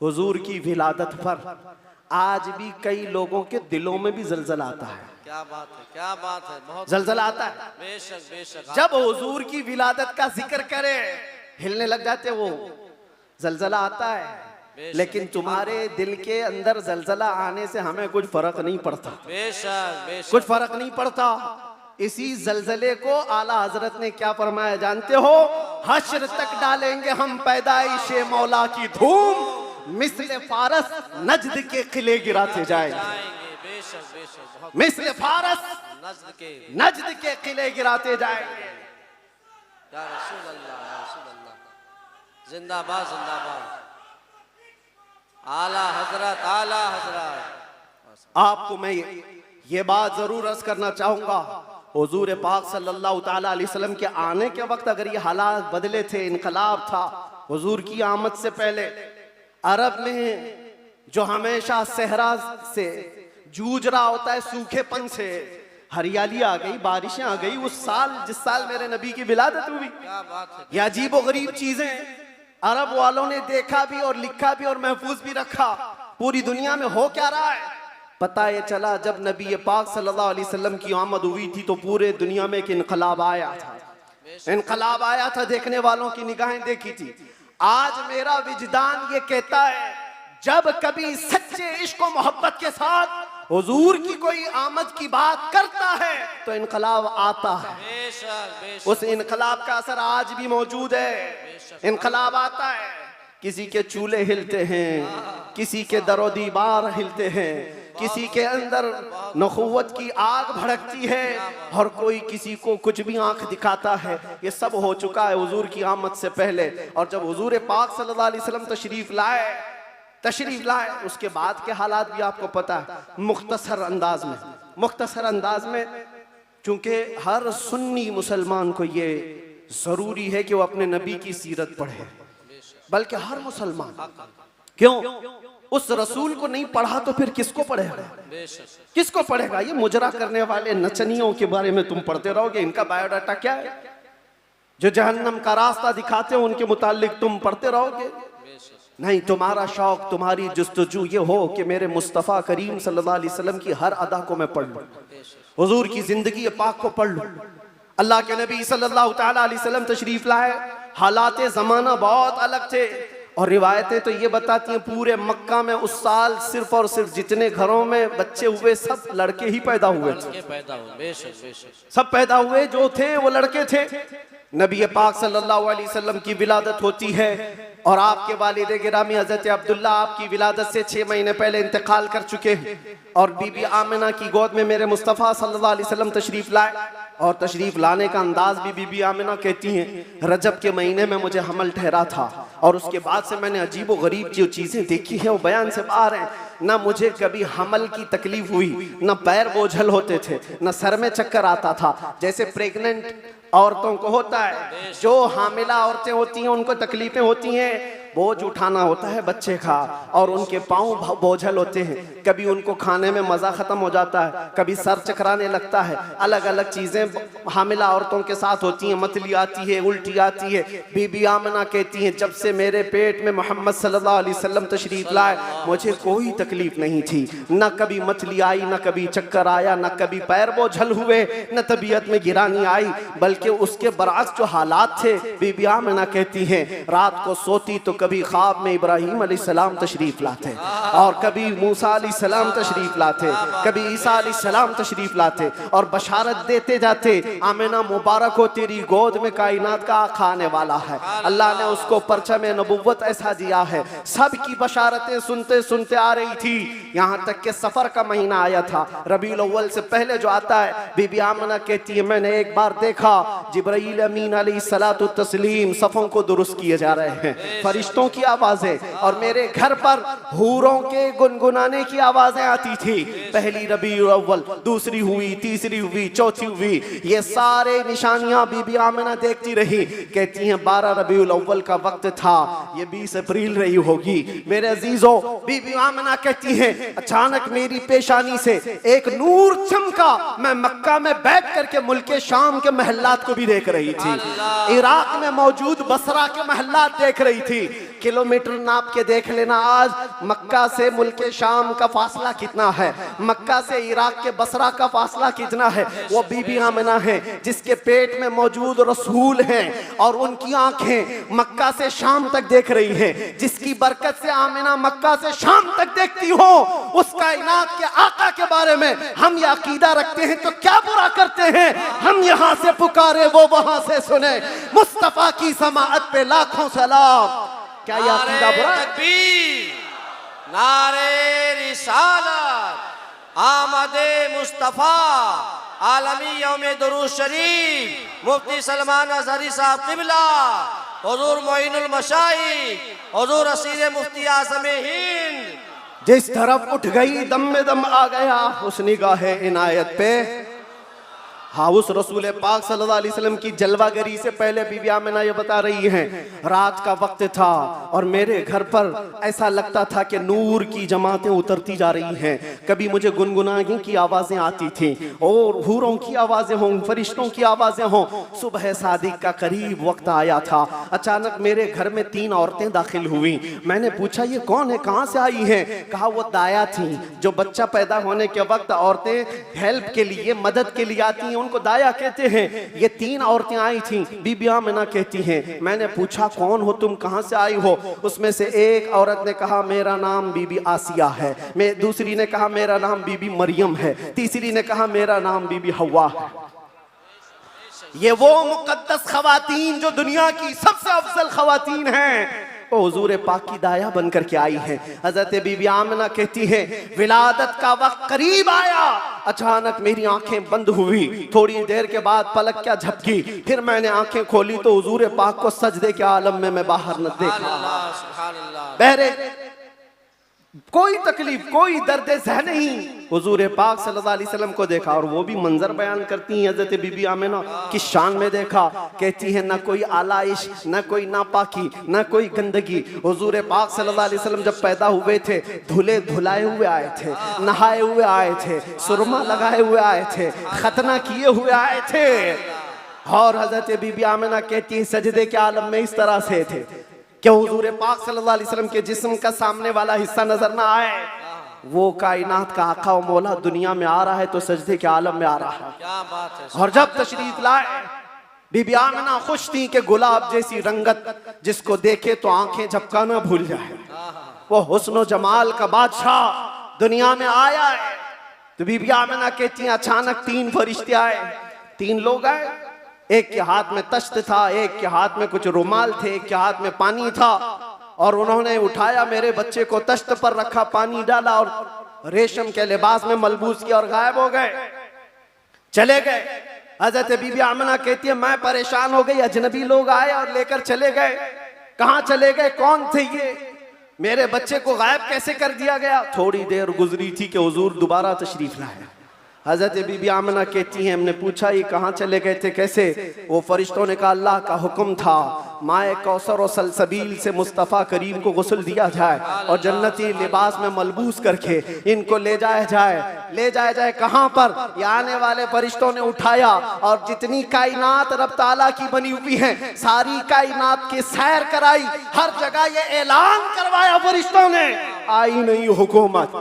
हुजूर की विलादत पर। आज भी कई लोगों के दिलों में भी जलजला आता है। क्या बात है, क्या बात है, बहुत जलजला आता है। बेशक बेशक, जब हुजूर की विलादत का जिक्र करे हिलने लग जाते, वो जलजला आता है। लेकिन तुम्हारे दिल के अंदर जलजला आने से हमें कुछ फर्क नहीं पड़ता, बेशक बेशक, कुछ फर्क नहीं पड़ता। इसी जलजले को आला हजरत ने क्या फरमाया जानते हो? हश्र तक डालेंगे हम पैदाइशे मौला की धूम, मिस्ल फारस नजद के किले गिराते जाएंगे। बेशक बेशक, बहुत मिस्ल फारस नजद के किले गिराते जाएंगे। या रसूल अल्लाह, या रसूल अल्लाह, जिंदाबाद जिंदाबाद, आला हजरत, आला हजरत। आपको मैं ये बात जरूर अर्ज करना चाहूंगा, हुजूर पाक सल्लल्लाहु ताला अलैहि वसल्लम के आने के वक्त अगर ये हालात बदले थे, इनकलाब था, हुजूर की आमद से पहले अरब में जो हमेशा सहरा से जूझ रहा होता है, सूखेपन से, हरियाली आ गई, बारिशें आ गई। उस साल जिस साल मेरे नबी की विलादत हुई, क्या बात है, ये अजीब और गरीब चीजें अरब वालों ने देखा भी और लिखा भी और महफूज भी रखा। पूरी दुनिया में हो क्या रहा है पता ये चला जब नबी पाक सल्लल्लाहु अलैहि वसल्लम की आमद हुई थी तो पूरे दुनिया में एक इनकलाब आया था, इनकलाब आया था, देखने वालों की निगाहें देखी थी। आज मेरा विजदान ये कहता है, जब कभी सच्चे इश्क और मोहब्बत के साथ हुजूर की कोई आमद की बात करता है तो इनकलाब आता है। बेशक बेशक, उस इनकलाब का असर आज भी मौजूद है। इनकलाब आता है, किसी के चूल्हे हिलते हैं, किसी के दरो दीवार हिलते हैं, किसी के अंदर नखुवत की आग भड़कती है और कोई किसी को कुछ भी आंख दिखाता है। ये सब हो चुका है हुजूर की आमद से पहले। और जब हुजूर पाक सल्लल्लाहु अलैहि वसल्लम तशरीफ लाए उसके बाद के हालात भी आपको पता है। मुख्तसर अंदाज में चूंकि हर सुन्नी मुसलमान को ये जरूरी है कि वो अपने नबी की सीरत पढ़े, बल्कि हर मुसलमान। क्यों? उस रसूल को नहीं पढ़ा तो फिर किसको पढ़ेगा? किसको पढ़ेगा? ये मुजरा करने वाले नचनियों के बारे में तुम पढ़ते रहोगे। इनका बायोडाटा क्या है? जो जहन्नम का रास्ता दिखाते हो उनके मुतालिक तुम पढ़ते रहोगे। नहीं, तुम्हारा शौक, तुम्हारी जुस्तजू ये हो कि मेरे मुस्तफ़ा करीम सल्लल्लाहु अलैहि वसल्लम की हर अदा को मैं पढ़ लूँ, हुजूर की जिंदगी पाक को पढ़ लूँ। अल्लाह के नबी सल्लल्लाहु ताला अलैहि वसल्लम तशरीफ लाए, हालात ज़माना बहुत अलग थे। और रिवायतें तो ये बताती हैं पूरे मक्का में उस साल सिर्फ और सिर्फ जितने घरों में बच्चे हुए सब लड़के ही पैदा हुए थे। सब पैदा हुए जो थे वो लड़के थे। नबी पाक सल्लल्लाहु अलैहि वसल्लम की विलादत होती है और आपके वालिद गिरामी हजरत अब्दुल्ला आपकी विलादत से 6 महीने पहले इंतकाल कर चुके हैं। और बीबी आमिना की गोद में मेरे मुस्तफ़ा सल्लल्लाहु अलैहि वसल्लम तशरीफ लाए। और तशरीफ लाने का अंदाज भी बीबी आमिना कहती हैं रजब के महीने में मुझे हमल ठहरा था और उसके बाद से मैंने अजीब व गरीब जो चीज़ें देखी हैं वो बयान से बाहर हैं। ना मुझे कभी हमल की तकलीफ हुई, ना पैर बोझल होते थे, ना सर में चक्कर आता था जैसे प्रेग्नेंट औरतों को होता है। जो हामिला औरतें होती हैं उनको तकलीफें होती हैं, बोझ उठाना होता है बच्चे का और उनके पाँव बोझल होते हैं। कभी उनको खाने में मज़ा ख़त्म हो जाता है, कभी सर चकराने लगता है। अलग अलग चीज़ें हामिला औरतों के साथ होती हैं, मतली आती है, उल्टी आती है। बीबी आमिना कहती हैं जब से मेरे पेट में मोहम्मद सल्लल्लाहु अलैहि वसल्लम तशरीफ लाए मुझे कोई तकलीफ नहीं थी, न कभी मतली आई, न कभी चक्कर आया, न कभी पैर बोझल हुए, न तबीयत में गिरानी आई। बल्कि उसके बरअक्स जो हालात थे, बीबी आमिना कहती हैं रात को सोती तो कभी ख्वाब में इब्राहीम अलैहिस्सलाम तशरीफ लाते और कभी मूसा अलैहिस्सलाम तशरीफ लाते, कभी ईसा अलैहिस्सलाम तशरीफ लाते और बशारत देते जाते आमिना मुबारक हो तेरी गोद में कायनात का आका आने वाला है। अल्लाह ने उसको परचम नबुव्वत ऐसा दिया है। सब की बशारतें सुनते सुनते आ रही थी, यहाँ तक के सफर का महीना आया था। रबीउल अव्वल से पहले जो आता है, बीबी आमिना कहती है मैंने एक बार देखा जिब्राईल अमीन अलैहिस्सलातु तस्लीम सफ़ों को दुरुस्त किए जा रहे हैं, फरिश्तों की आवाजें, और मेरे घर पर हूरों के गुनगुनाने की आवाजें आती थी। पहली रबीउल अव्वल, दूसरी हुई, तीसरी हुई, चौथी हुई, ये सारे निशानियां बीबी आमिना देखती रही। कहती हैं 12 रबीउल अव्वल का वक्त था, ये 20 अप्रैल रही होगी। मेरे अजीजों, बीबी आमिना कहती हैं अचानक मेरी पेशानी से एक नूर चमका। मैं मक्का में बैठ करके मुल्के शाम के महल्लात को भी देख रही थी, इराक में मौजूद बसरा के महल्लात देख रही थी। किलोमीटर नाप के देख लेना आज मक्का से मुल्के शाम का फासला कितना है, मक्का से इराक के बसरा का फासला कितना है। वो बीबी आमिना है जिसके पेट में मौजूद रसूल हैं और उनकी आंखें मक्का से शाम तक देख रही हैं। जिसकी बरकत से आमिना मक्का से शाम तक देखती हो, उस कायनात के आका के बारे में हम ये अकीदा रखते हैं तो क्या बुरा करते हैं। हम यहाँ से पुकारे वो वहां से सुने, मुस्तफा की समाअत पे लाखों सलाम। क्या ये अकीदा बुरा है? नारे रिसालत, आमदे मुस्तफा, आलमी यौमे दुरूद शरीफ, मुफ्ती सलमान अज़हरी साहब क़िबला, हुज़ूर मोइनुल मशाइख, हुज़ूर असीर मुफ्ती आज़म हिंद। जिस तरफ उठ गई दम में दम आ गया उस निगाहे इनायत पे। हाँ, उस रसूल पाक सल्लल्लाहु अलैहि वसल्लम की जलवागरी से पहले बीबी आमिना ये बता रही हैं रात का वक्त था और मेरे घर पर ऐसा लगता था कि नूर की जमातें उतरती जा रही हैं। कभी मुझे गुनगुनाने की आवाज़ें आती थीं और हूरों की आवाज़ें हों, फरिश्तों की आवाज़ें हों। सुबह सादिक का करीब वक्त आया था, अचानक मेरे घर में 3 औरतें दाखिल हुई। मैंने पूछा ये कौन है, कहाँ से आई हैं? कहा वो दाया थी जो बच्चा पैदा होने के वक्त औरतें हेल्प के लिए, मदद के लिए आती हैं, उनको दाया कहते हैं। ये 3 औरतें आई थीं। बीबी आमिना कहती हैं मैंने पूछा कौन हो तुम, कहां से आई हो? उसमें से एक औरत ने कहा मेरा नाम बीबी आसिया है, दूसरी ने कहा मेरा नाम बीबी मरियम है, तीसरी ने कहा मेरा नाम बीबी हवा है। ये वो मुकद्दस खवातीन जो दुनिया की सबसे अफजल खवातीन हैं, वो हुजूर पाक की दाया बनकर के आई है। हजरत बीबी आमिना कहती है विलादत का वक्त करीब आया, अचानक मेरी आंखें बंद हुई। थोड़ी देर के बाद पलक क्या झपकी, फिर मैंने आंखें खोली तो हुजूर पाक को सजदे के आलम में मैं बाहर न देखा। बहरे कोई तकलीफ, कोई दर्द ज़ह नहीं। हुजूर पाक सल्लल्लाहु अलैहि वसल्लम को देखा, और वो भी मंजर बयान करती हैं हज़रत बीबी आमिना की शान में देखा। कहती है ना कोई आलाइश, ना कोई नापाकी, ना कोई गंदगी। हुजूर पाक सल्लल्लाहु अलैहि वसल्लम जब पैदा हुए थे, धुले धुलाए हुए आए थे, नहाए हुए आए थे, सुरमा लगाए हुए आए थे, खतना किए हुए आए थे। और हज़रत बीबी आमिना कहती है सजदे के आलम में इस तरह से थे कि हुजूर पाक सल्लल्लाहु अलैहि वसल्लम के जिस्म का सामने वाला हिस्सा नजर ना आए। वो कायनात का आका और मौला दुनिया में आ रहा है तो सजदे के आलम में आ रहा है। क्या बात है। और जब तशरीफ लाए, बीबी आमिना खुश थी कि गुलाब जैसी रंगत जिसको देखे तो आंखें झपकाना भूल जाए। वो हुस्न जमाल का बादशाह दुनिया में आया है। तो बीबी आमिना कहती हैं अचानक 3 फरिश्ते आए, 3 लोग आए। एक के हाथ में तश्त था, एक के हाथ में कुछ रुमाल थे, एक के हाथ में पानी था। और उन्होंने उठाया मेरे बच्चे को, तश्त पर रखा, पानी डाला और रेशम के लिबास में मलबूस किया और गायब हो गए, चले गए। हज़रत बीबी आमिना कहती है मैं परेशान हो गई, अजनबी लोग आए और लेकर चले गए। कहाँ चले गए, कौन थे ये, मेरे बच्चे को गायब कैसे कर दिया गया। थोड़ी देर गुजरी थी कि हुजूर दोबारा तशरीफ लाए। हज़रत बीबी आमिना कहती हैं हमने पूछा ये कहाँ चले गए थे, कैसे। वो फरिश्तों ने कहा अल्लाह का हुक्म था माए कौसर और सलसबील से मुस्तफ़ा करीम को गुस्ल दिया जाए और जन्नती लिबास में मलबूस करके इनको ले जाया जाए। ले जाया जाए कहाँ पर, ये आने वाले फरिश्तों ने उठाया और जितनी कायनात रब ताला की बनी हुई है सारी कायनात की सैर कराई। हर जगह ये ऐलान करवाया फरिश्तों ने, आई नहीं हुकूमत,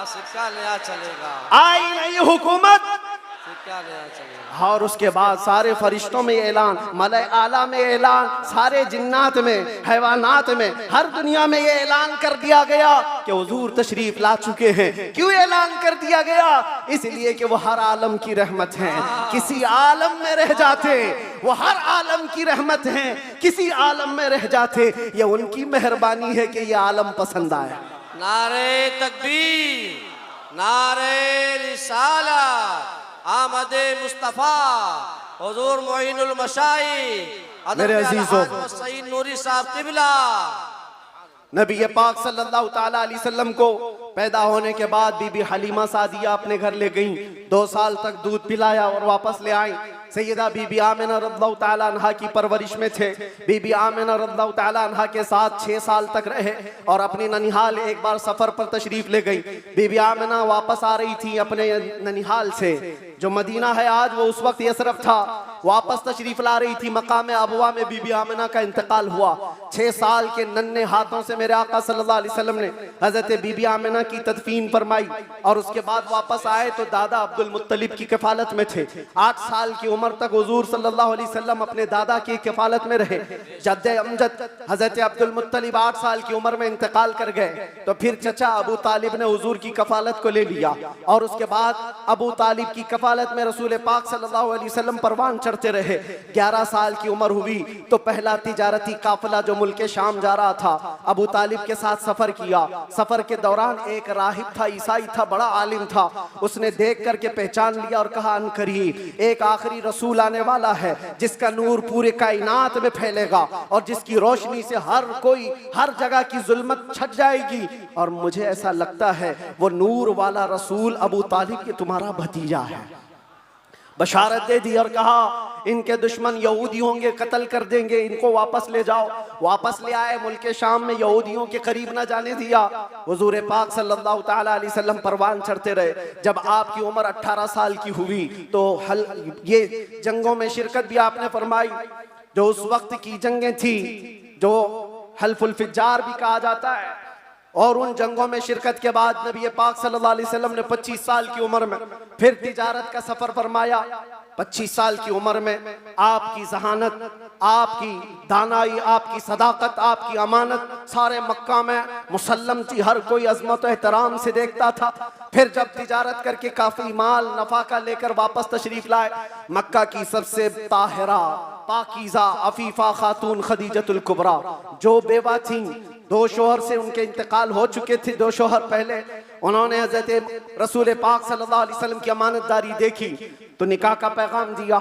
सिक्का नया चलेगा, आई नहीं हुकूमत, सिक्का नया चलेगा। और उसके बाद सारे फरिश्तों में ऐलान, मलाए आला में ऐलान, सारे जिन्नात में, हैवानात में, हर दुनिया में ये ऐलान कर दिया गया कि हुजूर तशरीफ ला चुके हैं। क्यों ऐलान कर दिया गया, इसलिए कि वो हर आलम की रहमत हैं। किसी आलम में रह जाते वो हर आलम की रहमत हैं, किसी आलम में रह जाते ये उनकी मेहरबानी है कि ये आलम पसंद आया। नारे तकबीर, नारे रिसालत, आमदे मुस्तफ़ा, हुजूर मोइनुल मशाइख, मेरे अजीजों, सईद नूरी साहब किबला। नबी पाक सल्लल्लाहु ताला अलैहि वसल्लम को पैदा होने के बाद बीबी हलीमा सादिया अपने घर ले गईं। 2 साल तक दूध पिलाया और वापस ले आई। सैयदा बीबी आमिना रज़ियल्लाहु ताला अन्हा की परवरिश में थे। बीबी आमिना रज़ियल्लाहु ताला अन्हा के साथ 6 साल तक रहे और अपनी ननिहाल एक बार सफर पर तशरीफ ले गई। बीबी आमिना वापस आ रही थी अपने ननिहाल से, जो मदीना है आज वो उस वक्त यसरफ था। वापस तशरीफ ला रही थी, मकाम अबवा में बीबी आमिना का इंतकाल हुआ। 6 साल के नन्हे हाथों से मेरे आका सल्लल्लाहु अलैहि वसल्लम ने हजरत बीबी आमिना की तदफीन फरमाई और उसके बाद वापस आए तो दादा अब्दुल मुत्तलिब की कफालत में थे। 8 साल की उम्र तक हुजूर सल्लल्लाहु अलैहि वसल्लम अपने दादा की कफालत में रहे। जद्दे अमजद हजरत अब्दुल मुत्तलिब 8 साल की उम्र में इंतकाल कर गए तो फिर चचा अबू तालिब ने हुजूर की कफालत को ले लिया और उसके बाद अबू तालिब की कफालत में रसूल पाक सल्लल्लाहु अलैहि वसल्लम परवान चढ़ते रहे। 11 साल की उम्र हुई तो पहला तिजारती काफिला जो मुल्क शाम जा रहा था अबू तालिब के साथ सफर किया। सफर के दौरान एक राहिब था, ईसाई था, बड़ा आलिम था। उसने देख करके पहचान लिया और कहा अनकरीब एक आखिरी रसूल आने वाला है जिसका नूर पूरे कायनात में फैलेगा और जिसकी रोशनी से हर कोई हर जगह की जुल्मत छट जाएगी। और मुझे ऐसा लगता है वो नूर वाला रसूल अबू तालिब के तुम्हारा भतीजा है। बशारत दे दी और कहा इनके दुश्मन यहूदी होंगे, कत्ल कर देंगे, इनको वापस ले जाओ। वापस ले आए। मुल्क शाम में यहूदियों के करीब न जाने दिया। हुजूर पाक सल्लल्लाहु ताला अलैहि वसल्लम परवान चढ़ते रहे। जब आपकी उम्र 18 साल की हुई तो ये जंगों में शिरकत भी आपने फरमाई जो उस वक्त की जंगें थी जो हल्फुल फिज्जार भी कहा जाता है। और उन जंगों में शिरकत के बाद नबी पाक सल्लल्लाहु अलैहि वसल्लम ने 25 साल की उम्र में फिर तिजारत का सफर फरमाया। 25 साल की उम्र में आपकी जहानत, आपकी दानाई, आपकी सदाकत, आपकी अमानत सारे मक्का में मुसल्लम थी। हर कोई अजमत और एहतराम से देखता था। फिर जब तिजारत करके काफी माल नफा का लेकर वापस तशरीफ लाए, मक्का की सबसे ताहिरा पाकीज़ा अफीफा खातून खदीजतुल कुबरा जो बेवा थी, 2 शोहर से उनके इंतकाल हो चुके थे। 2 शोहर पहले उन्होंने हजरत रसूल पाक सल्लल्लाहु अलैहि वसल्लम की अमानतदारी देखी तो निकाह का पैगाम दिया,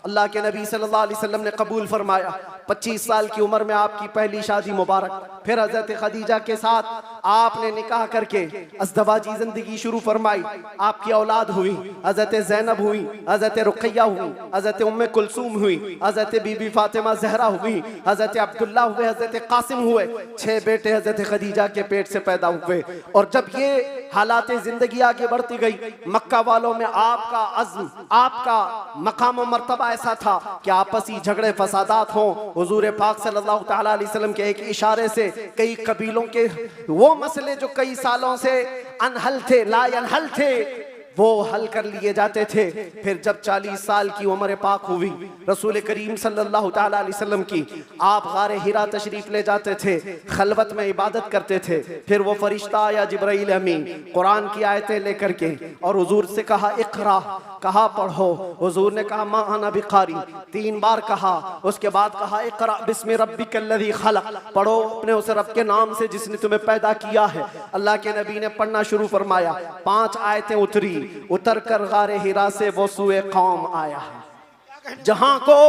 अल्लाह के नबी सल्लल्लाहु अलैहि वसल्लम ने कबूल फरमाया। 25 साल की उम्र में आपकी पहली शादी मुबारक। फिर हजरत खदीजा के साथ आपने निकाह करके अज़दवाजी जिंदगी शुरू फरमाई। आपकी औलाद हुई, हजरत ज़ैनब हुई, हजरत रुक़ैया हुई, हजरत उम्मे कुलसूम हुई, हजरत बीबी फातिमा ज़हरा हुई, हजरत अब्दुल्ला हुए, हजरत कासिम हुए। 6 बेटे हजरत खदीजा के पेट से पैदा हुए। और जब ये हालात जिंदगी आगे बढ़ती गई, मक्का वालों में आपका अज़्म, आपका मकाम और मर्तबा ऐसा था कि आपसी झगड़े फसादात हों, हुजूर पाक सल्लल्लाहु तआला अलैहि वसल्लम के एक इशारे से कई कबीलों के वो मसले जो कई सालों से अनहल थे, ला अनहल थे, वो हल कर लिए जाते थे। फिर जब 40 साल की उम्र पाक हुई रसूल करीम सल्लल्लाहु तआला अलैहि वसल्लम की, आप गारे हिरा तशरीफ ले जाते थे, खलवत में इबादत करते थे। फिर वो फरिश्ता आया जिब्राइल अमीन कुरान की आयतें लेकर के, और हुजूर से कहा इक़रा, कहा पढ़ो। हुजूर ने कहा मा अना बिकारी, 3 बार कहा। उसके बाद कहा इक़रा बिस्मि रब्बिकल्लज़ी खलक़, पढ़ो अपने उस रब के नाम से जिसने तुम्हें पैदा किया है। अल्लाह के नबी ने पढ़ना शुरू फरमाया। 5 आयतें उतरी, उतर कर गारे हिरा से वो सूए कौम आया है, जहां को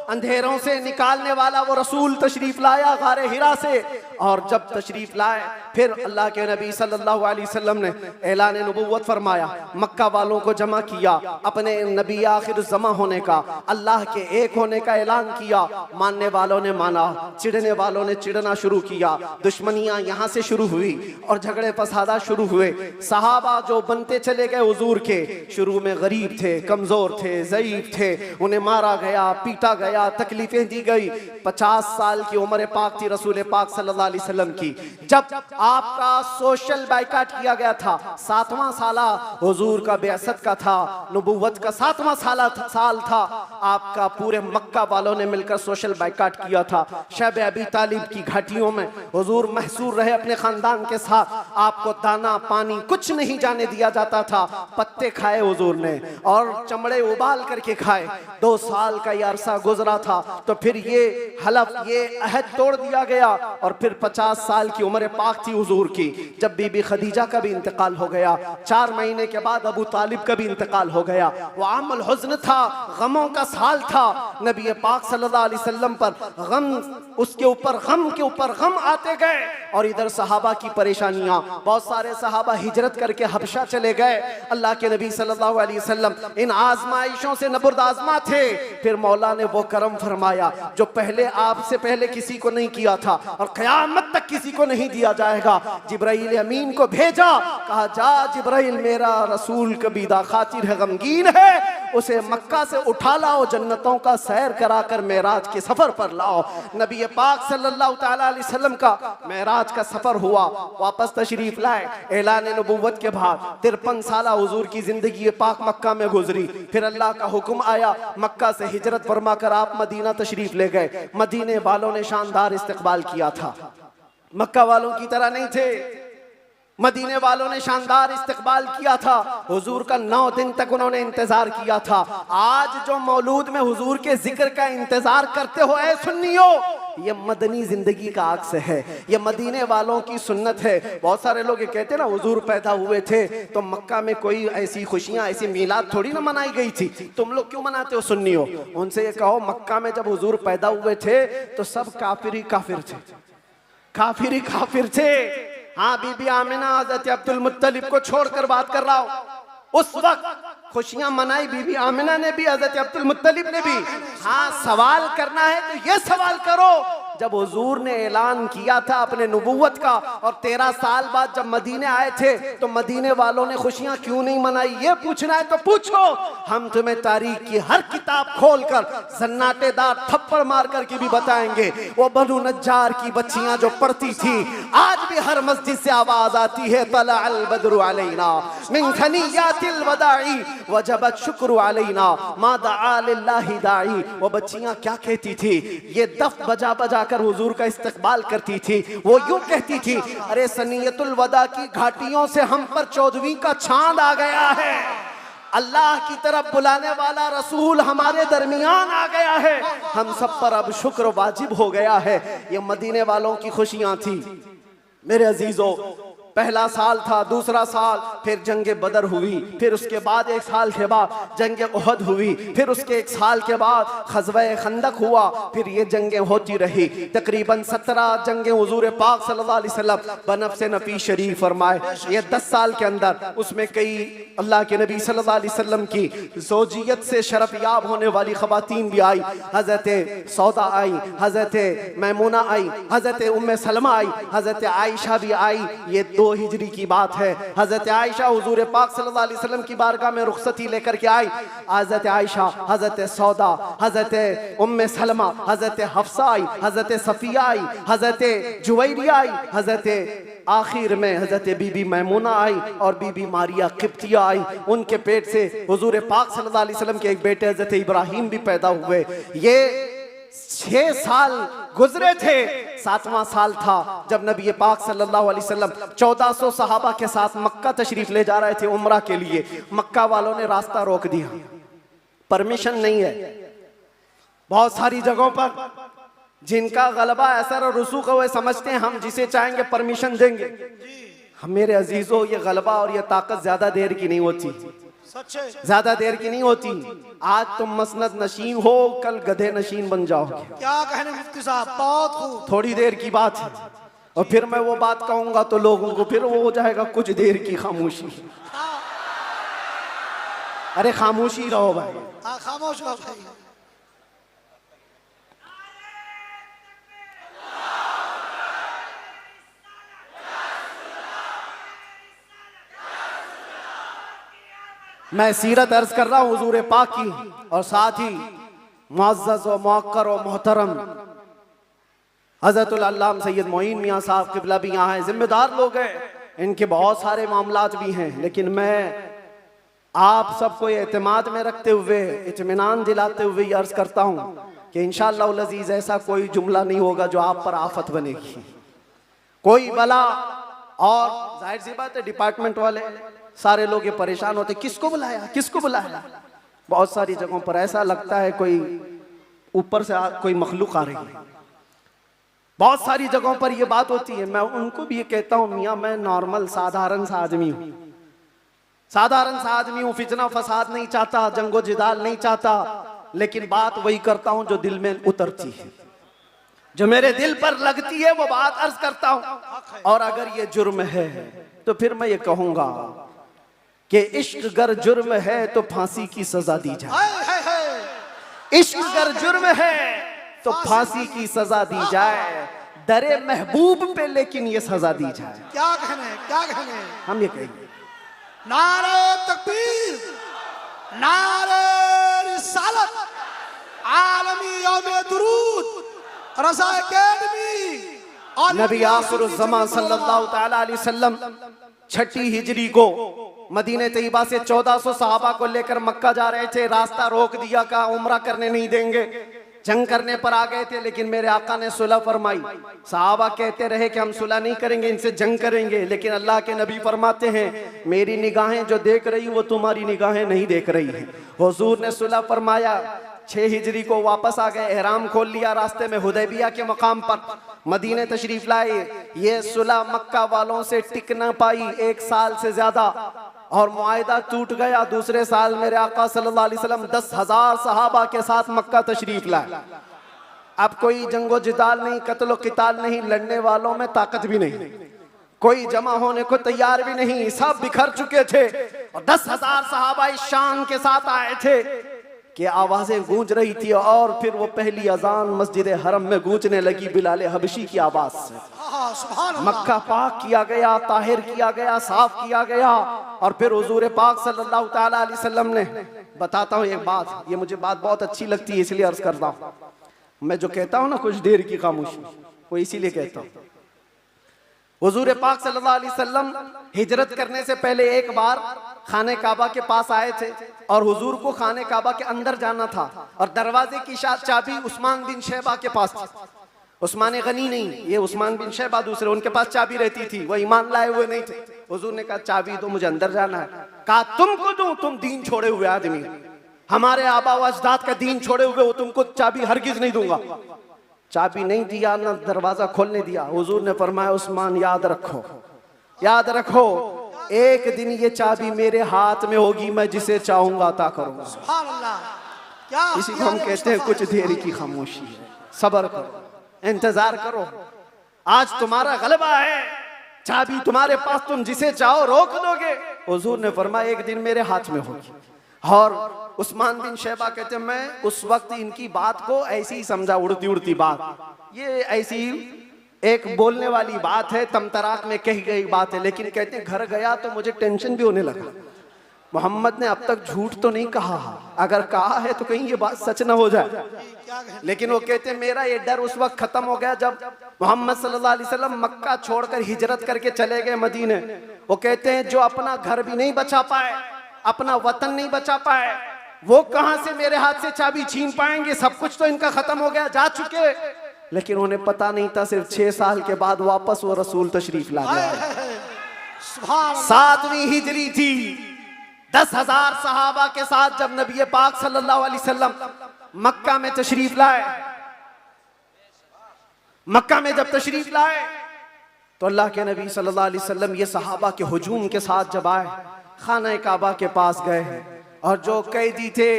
अंधेरों से निकालने वाला वो रसूल तशरीफ लाया गारे हिरा से। और जब तशरीफ लाए फिर अल्लाह के नबी सल्लल्लाहु अलैहि वसल्लम ने ऐलान नबुव्वत फरमाया, मक्का वालों को जमा किया, अपने नबी आखिर ज़मा होने का, अल्लाह के एक होने का ऐलान किया। मानने वालों ने माना, चिढ़ने वालों ने चिढ़ना शुरू किया। दुश्मनियां यहाँ से शुरू हुई और झगड़े फसादा शुरू हुए। सहाबा जो बनते चले गए हुजूर के, शुरू में गरीब थे, कमजोर थे, ज़ईफ थे, उन्हें मारा गया, पीटा गया, तकलीफें दी गई। 50 साल की उम्र पाक थी रसूल पाक सल्लल्लाहु अलैहि वसल्लम की, जब आपका सोशल बाइकाट किया गया था। 7वां साला हुजूर का बेअसत का था, नबुव्वत का 7वां साल था। आपका पूरे मक्का वालों ने मिलकर सोशल बाइकाट किया था। शब अबी तालिब की घाटियों में हुजूर महसूर रहे अपने खानदान के साथ। आपको दाना पानी कुछ नहीं जाने दिया जाता था। पत्ते खाए हुजूर ने और चमड़े उबाल करके खाए। 2 साल का ये अरसा गुजरा था, तो फिर ये हलफ, ये अहद तोड़ दिया गया। और फिर 50 साल की उम्र पाक थी हुजूर की, जब बीबी खदीजा का भी इंतकाल हो गया। 4 महीने के बाद अबू तालिब का भी इंतकाल हो गया। वो आमल हुज़्न था, गमों का साल था। नबी पाक सल्लल्लाहु अलैहि वसल्लम पर गम, उसके ऊपर गम के ऊपर गम आते गए। और इधर सहाबा की परेशानियां, बहुत सारे सहाबा हिजरत करके हबशा चले गए। अल्लाह के नबी सल्लल्लाहु अलैहि वसल्लम इन आजमाइशों से नबुर्दाज़मा थे। फिर मौला ने वो करम फरमाया जो पहले आपसे पहले किसी को नहीं किया था और क़यामत तक किसी को नहीं दिया जाएगा। जिब्राइल अमीन को भेजा, कहा जा जिब्राइल, मेरा रसूल कबीदा खातिर है, गमगीन है, उसे मक्का से उठा लाओ, जन्नतों का सैर कराकर मेराज के सफर पर लाओ। नबी पाक सल्लल्लाहु तआला अलैहि वसल्लम का मेराज का सफर हुआ, वापस तशरीफ लाए। ऐलान नबुव्वत के बाद 53 साल हुजूर की जिंदगी पाक मक्का में गुजरी। फिर अल्लाह का हुक्म आया, मक्का से हिजरत फरमा कर आप मदीना तशरीफ ले गए। मदीने वालों ने शानदार इस्तकबाल किया था, मक्का वालों की तरह नहीं थे। मदीने वालों ने शानदार इस्तकबाल किया था। हुजूर का 9 दिन तक उन्होंने इंतजार किया था। आज जो मौलूद में हुजूर के जिक्र का इंतजार करते हो ऐ सुन्नियों, ये मदनी जिंदगी का अक्स है, ये मदीने वालों की सुन्नत है। बहुत सारे लोग ये कहते हैं ना, हुजूर पैदा हुए थे तो मक्का में कोई ऐसी खुशियां, ऐसी मीलाद थोड़ी ना मनाई गई थी, तुम लोग क्यों मनाते हो सुन्नियों? उनसे ये कहो, मक्का में जब हुजूर पैदा हुए थे तो सब काफिर ही काफिर थे, काफिर ही काफिर थे। हाँ, बीबी आमिना हज़रत अब्दुल मुत्तलिब को छोड़कर बात कर रहा हूं। उस वक्त खुशियां मनाई बीबी आमिना ने भी, हज़रत अब्दुल मुत्तलिब ने भी। हाँ, सवाल करना है तो ये सवाल करो, जब हुजूर ने ऐलान किया था अपने नबुव्वत का और 13 साल बाद जब मदीने आए थे तो मदीने वालों ने खुशियां क्यों नहीं मनाई? ये पूछना है तो पूछो, हम तुम्हें तारीख की हर किताब खोलकर सन्नाटेदार थप्पड़ मार कर के भी बताएंगे। वो बनु नज्जार की बच्चियां जो पढ़ती थी, आज भी हर मस्जिद से आवाज आती है, तला अल बद्रु अलैना मिन थनियातिल वदाई वजबत शुक्र अलैना मा दआ लिल्लाहि दाई। वो बच्चियां क्या कहती थी? ये दफ बजा बजा कर हुजूर का इस्तकबाल करती थी। वो यूं कहती थी, अरे सनियतुल वदा की घाटियों से हम पर 14वीं का चांद आ गया है, अल्लाह की तरफ बुलाने वाला रसूल हमारे दरमियान आ गया है, हम सब पर अब शुक्र वाजिब हो गया है। ये मदीने वालों की खुशियां थी। मेरे अजीजों, पहला साल था, दूसरा साल, फिर जंग बदर हुई, फिर उसके बाद एक साल के बाद जंग उहद हुई, फिर उसके एक साल के बाद ग़ज़वा खंदक हुआ, फिर ये जंगें होती रही। तकरीबन 17 जंगें हुज़ूर पाक सल्लल्लाहु अलैहि वसल्लम बनफ़्स नफ़ीस शरीफ फरमाए। ये 10 साल के अंदर उसमें कई अल्लाह के नबी सल्लल्लाहु अलैहि वसल्लम की ज़ौजियत से शरफ याब होने वाली ख़वातीन भी आई। हज़रत सौदा आई, हज़रत मैमूना आई, हज़रत उम्मे सलमा आई, हज़रत आयशा भी आई। ये 2 हिजरी की बात है। हज़रत आयशा हुज़ूर पाक सल्लल्लाहु अलैहि वसल्लम की बारगाह में रुखसती लेकर के आई। हज़रत आयशा, हज़रत सौदा, हज़रत उम्मे सलमा, हज़रत हफ्सा आई, हज़रत सफ़िया आई, हज़रत जुवैरिया आई, हज़रत आखिर में हज़रत बीबी मैमूना आई और बीबी मारिया किप्तिया आई। उनके पेट से हुज़ूर पाक सल्लल्लाहु अलैहि वसल्लम के एक बेटे हज़रत इब्राहीम भी पैदा हुए। ये 6 साल गुजरे थे। 7वां साल था जब नबी पाक सल्लल्लाहु अलैहि वसल्लम 1400 सहाबा के साथ मक्का तशरीफ ले जा रहे थे उम्रा के लिए। मक्का वालों ने रास्ता रोक दिया, परमिशन नहीं है। बहुत सारी जगहों पर जिनका गलबा असर और रसूख वे समझते हैं हम जिसे चाहेंगे परमिशन देंगे। हम मेरे अजीजों, ये गलबा और ये ताकत ज्यादा देर की नहीं होती, ज्यादा देर की नहीं होती। आज तुम मसनद नशीन हो, कल गधे नशीन बन जाओगे। क्या कहने मुफ्ती साहब, बहुत खूब। थोड़ी देर की बात है और फिर मैं वो बात कहूंगा तो लोगों को फिर वो हो जाएगा कुछ देर की खामोशी। अरे खामोशी रहो भाई, हाँ खामोश रहो भाई। मैं सीरत अर्ज कर रहा हूँ हुजूर पाक की, और साथ ही मुअज़्ज़ज़ व मुअक्कर व मोहतरम हज़रतुल अल्लामा सैयद मोइन मियाँ साहब क़िबला भी यहाँ हैं। जिम्मेदार लोग हैं, इनके बहुत सारे मामलात भी हैं, लेकिन मैं आप सबको एतमाद में रखते हुए, इत्मीनान दिलाते हुए ये अर्ज करता हूँ कि इंशाअल्लाह उल अज़ीज़ ऐसा कोई जुमला नहीं होगा जो आप पर आफत बनेगी, कोई बला। और जाहिर सी बात है डिपार्टमेंट वाले सारे लोग ये परेशान होते, किसको बुलाया, किसको बुलाया। बहुत सारी जगहों पर ऐसा लगता है कोई ऊपर से कोई मखलूक आ रही है। बहुत सारी जगहों पर ये बात होती है। मैं उनको भी ये कहता हूँ, मियाँ मैं नॉर्मल साधारण सा आदमी हूँ, साधारण सा आदमी हूँ, फितना फसाद नहीं चाहता, जंगो जिदाल नहीं चाहता, लेकिन बात वही करता हूँ जो दिल में उतरती है, जो मेरे दिल पर लगती है, वो बात अर्ज करता हूँ। और अगर ये जुर्म है तो फिर मैं ये कहूंगा कि इश्क गर जुर्म है तो फांसी की सजा दी जाए। इश्क गर जुर्म है तो फांसी की सजा दी जाए, दरे महबूब पे लेकिन ये सजा दी जाए। क्या कहने, क्या कहने। हम ये कहेंगे नारे तकबीर, नारे रिसालत, आलमी यौम दुरूद, रज़ा अकेडमी और नबी आखिरुज़्ज़मान सल्लल्लाहु तआला अलैहि वसल्लम 6 हिजरी को मदीने तैयबा से 1400 सहाबा को लेकर मक्का जा रहे थे। रास्ता रोक दिया, कहा उम्रा करने नहीं देंगे, जंग करने पर आ गए थे। लेकिन मेरे आका ने सुलह फरमाई। सहाबा कहते रहे कि हम सुलह नहीं करेंगे, इनसे जंग करेंगे, लेकिन अल्लाह के नबी फरमाते हैं मेरी निगाहें जो देख रही वो तुम्हारी निगाहें नहीं देख रही है। हुजूर ने सुलह फरमाया, 6 हिजरी को वापस आ गए, एहराम खोल लिया, रास्ते में हुदैबिया के मकाम पर मदीने तशरीफ लाए। ये सुलह मक्का वालों से टिक न पाई 1 साल से ज्यादा, और मुआहिदा टूट गया। दूसरे साल मेरे आका सल्लल्लाहु अलैहि वसल्लम 10,000 सहाबा के साथ मक्का तशरीफ लाए। अब कोई जंगो जिदाल नहीं, कत्लो किताल नहीं, लड़ने वालों में ताकत भी नहीं, कोई जमा होने को तैयार भी नहीं, सब बिखर चुके थे। और 10,000 सहाबा इस शान के साथ आए थे कि आवाजें गूंज रही थी। और फिर वो पहली अजान मस्जिद हरम में गूंजने लगी बिलाल हबशी की आवाज से। मक्का पाक किया गया, ताहिर किया गया, साफ किया गया। और फिर हुजूर पाक सल्लल्लाहु तआला अलैहि वसल्लम ने, बताता हूँ एक बात, ये मुझे बात बहुत अच्छी लगती है इसलिए अर्ज करता हूँ। मैं जो कहता हूँ ना कुछ देर की खामोशी, वो इसीलिए कहता हूँ। हुजूर पाक सल्लल्लाहु अलैहि वसल्लम हिजरत करने से पहले एक बार खाने काबा के पास आए थे और हुजूर को खाने काबा के अंदर जाना था, और दरवाजे की चाबी उस्मान बिन शैबा के पास थी। उस्मान गनी नहीं, ये उस्मान बिन शैबा दूसरे, उनके पास चाबी रहती थी, वो ईमान लाए हुए नहीं थे। हुजूर ने कहा चाबी दो, मुझे अंदर जाना है। कहा तुमको दूं, तुम दीन छोड़े हुए आदमी, हमारे आबा व अजदाद का दीन छोड़े हुए हो, तुमको चाबी हरगिज नहीं दूंगा। चाबी नहीं दिया, ना दरवाजा खोलने दिया। हुजूर ने फरमाया उस्मान याद रखो, याद रखो, एक दिन ये चाबी मेरे हाथ में होगी, मैं जिसे चाहूंगा अता करूंगा। सुभान अल्लाह। क्या इसी को हम कहते हैं कुछ देर की खामोशी है। सब्र करो, इंतजार करो, आज तुम्हारा गलबा है, चाबी तुम्हारे पास, तुम जिसे चाहो रोक दोगे। हुजूर ने फरमाया एक दिन मेरे हाथ में होगी। और उस्मान बिन शैबा कहते हैं मैं उस वक्त इनकी बात को ऐसी ही समझा, उड़ती उड़ती बात, ये ऐसी एक बोलने वाली बात है, तमतराक में कही गई बात है। लेकिन कहते हैं घर गया तो मुझे टेंशन भी होने लगा, मोहम्मद ने अब तक झूठ तो नहीं कहा, अगर कहा है तो कहीं ये बात सच ना हो जाए। लेकिन वो कहते हैं मेरा ये डर उस वक्त खत्म हो गया जब मोहम्मद सल्लल्लाहु अलैहि वसल्लम मक्का छोड़कर हिजरत करके चले गए मदीने। वो कहते हैं जो अपना घर भी नहीं बचा पाए, अपना वतन नहीं बचा पाए, वो कहां से मेरे हाथ से चाबी छीन पाएंगे? सब कुछ तो इनका खत्म हो गया, जा चुके। लेकिन उन्हें पता नहीं था सिर्फ 6 साल के बाद वापस वो रसूल तशरीफ ला गया। सुभान अल्लाह। 7वीं हिजरी थी, 10,000 सहाबा के साथ जब नबी पाक सल्लल्लाहु अलैहि वसल्लम मक्का में तशरीफ लाए, मक्का में जब तशरीफ लाए तो अल्लाह के नबी सल्लल्लाहु अलैहि वसल्लम ये सहाबा के हुजूम के साथ जब आए, खाना काबा के पास गए और जो कैदी थे,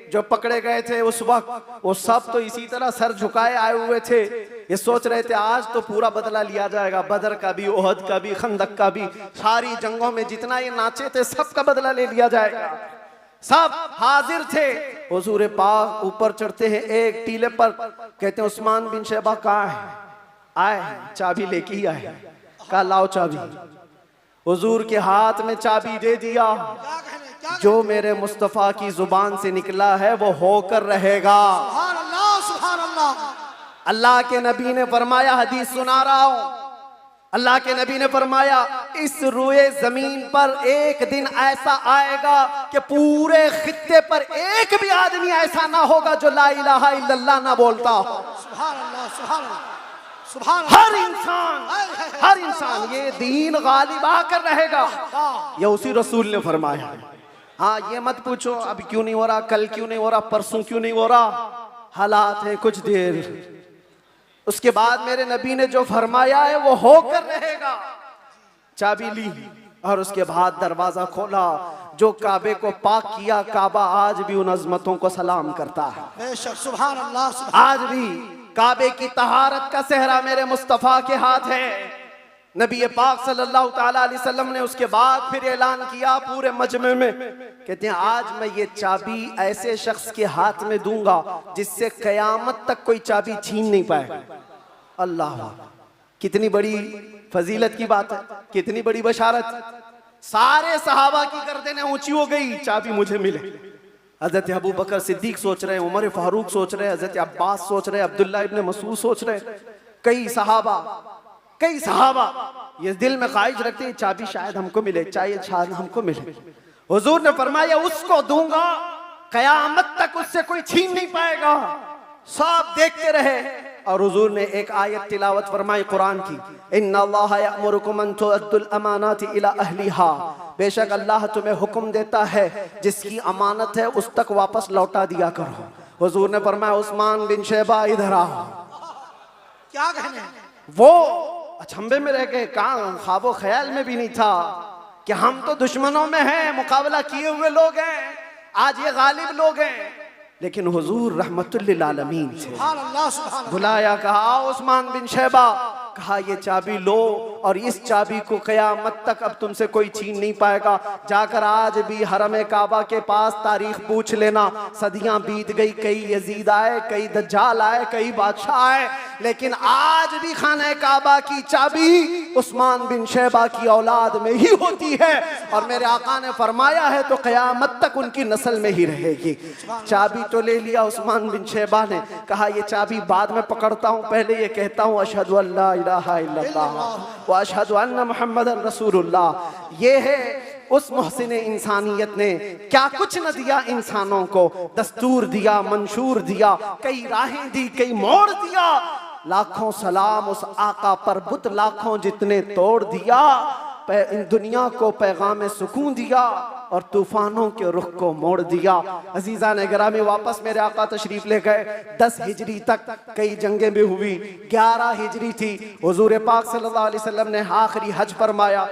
जो पकड़े गए थे उस वक्त, वो सब तो इसी तरह सर झुकाए आए हुए थे। ये सोच रहे थे आज तो पूरा बदला लिया जाएगा, बदर का भी, ओहद का भी, खंदक का भी, सारी जंगों में जितना ये नाचे थे सबका बदला ले लिया जाएगा। सब हाजिर थे। हुजूर पाक ऊपर चढ़ते हैं एक टीले पर, कहते हैं उस्मान बिन शैबा कहाँ है? आए, चाबी लेके ही आए। कहा लाओ चाबी। हुजूर के हाथ में चाबी दे दिया, जो मेरे मुस्तफा की जुबान से निकला है वो होकर रहेगा। सुभान अल्लाह, सुभान अल्लाह। अल्लाह के नबी ने फरमाया, हदीस सुना रहा हूं, अल्लाह के नबी ने फरमाया इस रुए जमीन पर एक दिन ऐसा आएगा कि पूरे खित्ते पर एक भी आदमी ऐसा ना होगा जो ला इलाहा इल्लल्लाह ना बोलता हो। सुभान अल्लाह, सुभान अल्लाह, सुभान अल्लाह। हर इंसान ये दीन गालिब आकर रहेगा, ये उसी रसूल ने फरमाया। हाँ, ये मत पूछो अब क्यों नहीं हो रहा, कल क्यों नहीं हो रहा, परसों क्यों नहीं हो रहा, हालात है कुछ देर। उसके बाद मेरे नबी ने जो फरमाया है वो होकर रहेगा। चाबी ली और उसके बाद दरवाजा खोला, जो काबे को पाक किया, काबा आज भी उन अजमतों को सलाम करता है। बेशक, सुभान अल्लाह, सुभान। आज भी काबे की तहारत का सेहरा मेरे मुस्तफा के हाथ है। नबी पाक सल्लल्लाहु ताला अलैहि वसल्लम ने उसके बाद फिर ऐलान किया पूरे मजमे में, कहते हैं आज मैं ये चाबी ऐसे शख्स के हाथ में दूंगा जिससे कयामत तक कोई चाबी छीन नहीं पाए। अल्लाह, कितनी बड़ी फजीलत की बात है, कितनी बड़ी बशारत। सारे सहाबा की गर्दनें ऊंची हो गई, चाबी मुझे मिले। हजरत अबू बकर सिद्दीक सोच रहे हैं, उमर फारूक सोच रहे हैं, हजरत अब्बास सोच रहे हैं, अब्दुल्ला इब्ने मसूद सोच रहे हैं, कई सहाबा ये दिल में ख्वाहिश रखते हैं चाबी शायद हमको मिले, चाहे शायद हमको मिले। हुजूर ने फरमाया उसको दूंगा, कयामत तक उससे कोई छीन नहीं पाएगा। सब देखते रहे और हुजूर ने एक आयत तिलावत फरमाई कुरान की, इन्नल्लाह यअमुरुकुम अन तुअद्दुल अमानाति इला अहलिहा, बेशक अल्लाह तुम्हें हुक्म देता है जिसकी अमानत है उस तक वापस लौटा दिया करो। हुजूर ने फरमाया उस्मान बिन शैबा इधर आओ। क्या कहने, वो अचंभे में रह गए, कहां ख्वाबो ख्याल में भी नहीं था कि हम तो दुश्मनों में हैं, मुकाबला किए हुए लोग हैं, आज ये गालिब लोग हैं। लेकिन हुजूर रहमतुल लिल आलमीन थे। सुभान अल्लाह, सुभान अल्लाह। बुलाया, कहा उस्मान बिन शैबा, कहा ये चाबी लो और इस चाबी को कयामत तक अब तुमसे कोई छीन नहीं पाएगा। जाकर आज भी हरम काबा के पास तारीख पूछ लेना, सदियां बीत गई, कई यजीद आए, कई दज्जाल आए, कई बादशाह आए, लेकिन आज भी खाना काबा की चाबी उस्मान बिन शैबा की औलाद में ही होती है। और मेरे आका ने फरमाया है तो कयामत तक उनकी नस्ल में ही रहेगी। चाबी तो ले लिया उस्मान बिन शैबा ने, कहा ये चाबी बाद में पकड़ता हूँ, पहले ये कहता हूँ अशहदु अल्ला इलाहा इल्लल्लाह व अशहदु अन्ना मुहम्मदन रसूलुल्लाह। ये है उस मोहसिन इंसानियत ने क्या कुछ न दिया इंसानों को, दस्तूर दिया, मंशूर दिया, कई राहें दी, कई मोड़ दिया। लाखों सलाम उस आका पर, बुत लाखों जितने तोड़ दिया। दुनिया को पैगाम सुकून दिया और तूफानों के रुख को मोड़ दिया। अजीजा ने गिरामी वापस मेरे आका तशरीफ ले गए। 10 हिजरी तक कई जंगें भी हुई। 11 हिजरी थी, हुजूर पाक सल्लल्लाहु अलैहि वसल्लम ने आखिरी हज फरमाया।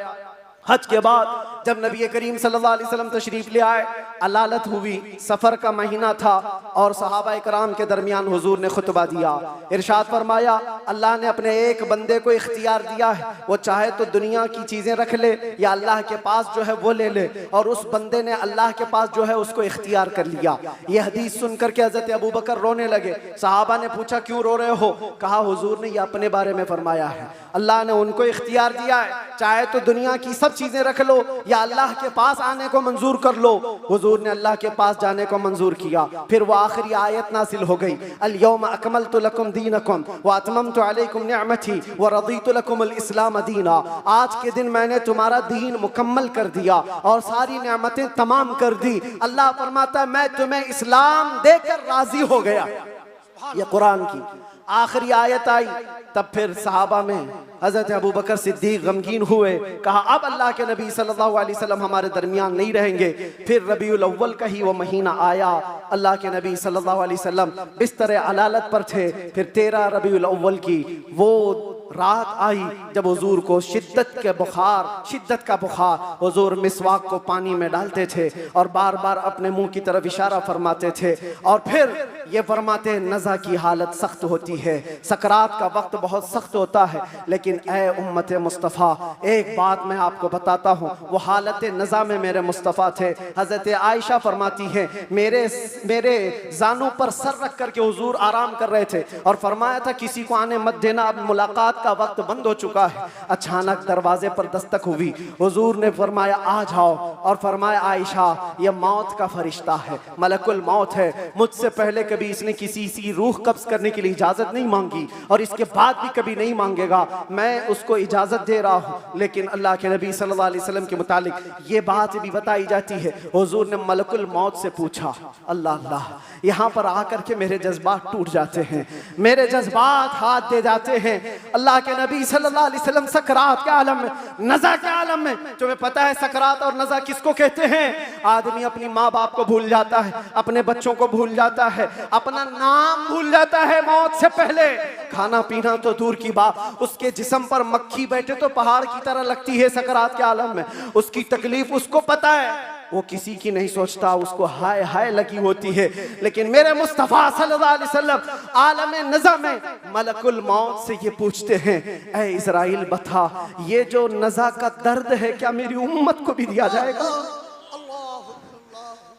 हज के बाद जब नबी करीम सल्लल्लाहु अलैहि वसल्लम तशरीफ ले आए, अलालत हुई, सफ़र का महीना था और सहाबा कराम के दरमियान हुजूर ने खुतबा दिया। इरशाद फरमाया, अल्लाह ने अपने एक बंदे को इख्तियार दिया है, वो चाहे तो दुनिया की चीज़ें रख ले या अल्लाह के पास जो है वो ले ले, और उस बंदे ने अल्लाह के पास जो है उसको इख्तियार कर लिया। ये हदीस सुनकर के हज़रत अबू बकर रोने लगे। सहाबा ने पूछा, क्यों रो रहे हो? कहा, हुजूर ने ये अपने बारे में फरमाया है, अल्लाह ने उनको इख्तियार दिया है, चाहे तो दुनिया की सब चीजें रख लो या अल्लाह के पास आने को मंजूर कर लो। हुजूर ने अल्लाह के पास जाने को मंजूर किया। फिर वो आखिरी आयत नासिल हो गई, अल यौम अकमलतु लकुम दीनकुम व अतममतु अलैकुम निअमती व रदीतु लकुमुल इस्लाम दीना। आज के दिन मैंने तुम्हारा दीन मुकम्मल कर दिया और सारी नेमतें तमाम कर दी। अल्लाह फरमाता है, मैं तुम्हें इस्लाम देकर राजी हो गया। ये कुरान की आखिरी आयत आई। तब फिर सहाबा में हजरत अबू बकर सिद्दीक गमगीन हुए। कहा, अब अल्लाह के नबी सल्लल्लाहु अलैहि वसल्लम हमारे दरमियान नहीं रहेंगे। फिर रबीउल अव्वल का ही वो महीना आया। अल्लाह के नबी सल्लल्लाहु अलैहि वसल्लम बिस्तर अलालत पर थे। फिर 13 रबीउल अव्वल की वो रात आई जब हुजूर को शिद्दत का बुखार, हुजूर मिसवाक को पानी में डालते थे और बार बार अपने मुंह की तरफ इशारा फरमाते थे और फिर ये फरमाते, नज़ा की हालत सख्त होती है, सकरात का वक्त बहुत सख्त होता है, लेकिन ए उम्मत मुस्तफ़ा, एक बात मैं आपको बताता हूँ, वो हालत नज़ा में मेरे मुस्तफ़ा थे। हज़रत आयशा फरमाती है, मेरे जानू पर सर रख करके हुजूर आराम कर रहे थे और फरमाया था, किसी को आने मत देना, अब मुलाकात का वक्त बंद हो चुका है। अचानक दरवाजे पर दस्तक हुई। हुजूर ने फरमाया, आ जाओ, और फरमाया, आयशा, ये मौत का फरिश्ता है, मलकुल मौत है। मुझसे पहले कभी इसने किसी की रूह कब्ज करने के लिए इजाजत नहीं मांगी और इसके बाद भी कभी नहीं मांगेगा। मैं उसको इजाजत दे रहा हूँ। लेकिन अल्लाह के नबी सल्लल्लाहु अलैहि वसल्लम के मुतालिक ये बात भी बताई जाती है, हुजूर ने मलकुल मौत से पूछा। अल्लाह अल्लाह, यहाँ पर आकर के मेरे जज्बात टूट जाते हैं, मेरे जज्बात हाथ दे जाते हैं। अल्लाह के नबी सल्लल्लाहु अलैहि वसल्लम सकरात के आलम में, नज़ा के आलम में, तुम्हें पता है सकरात और नज़ा किसको कहते हैं? आदमी अपनी माँ बाप को भूल जाता है, अपने बच्चों को भूल जाता है, अपना नाम भूल जाता है मौत से पहले। खाना पीना तो दूर की बात, उसके जिस्म पर मक्खी बैठे तो पहाड़ की तरह लगती है सकरात के आलम में। उसकी तकलीफ उसको पता है, वो किसी की नहीं सोचता, उसको हाय हाय लगी होती है। लेकिन मेरे मुस्तफ़ा सल्लल्लाहु अलैहि वसल्लम आलम नज़ा में मलकुल मौत से ये पूछते हैं, ऐ इज़राइल बता, ये जो नज़ा का दर्द है क्या मेरी उम्मत को भी दिया जाएगा?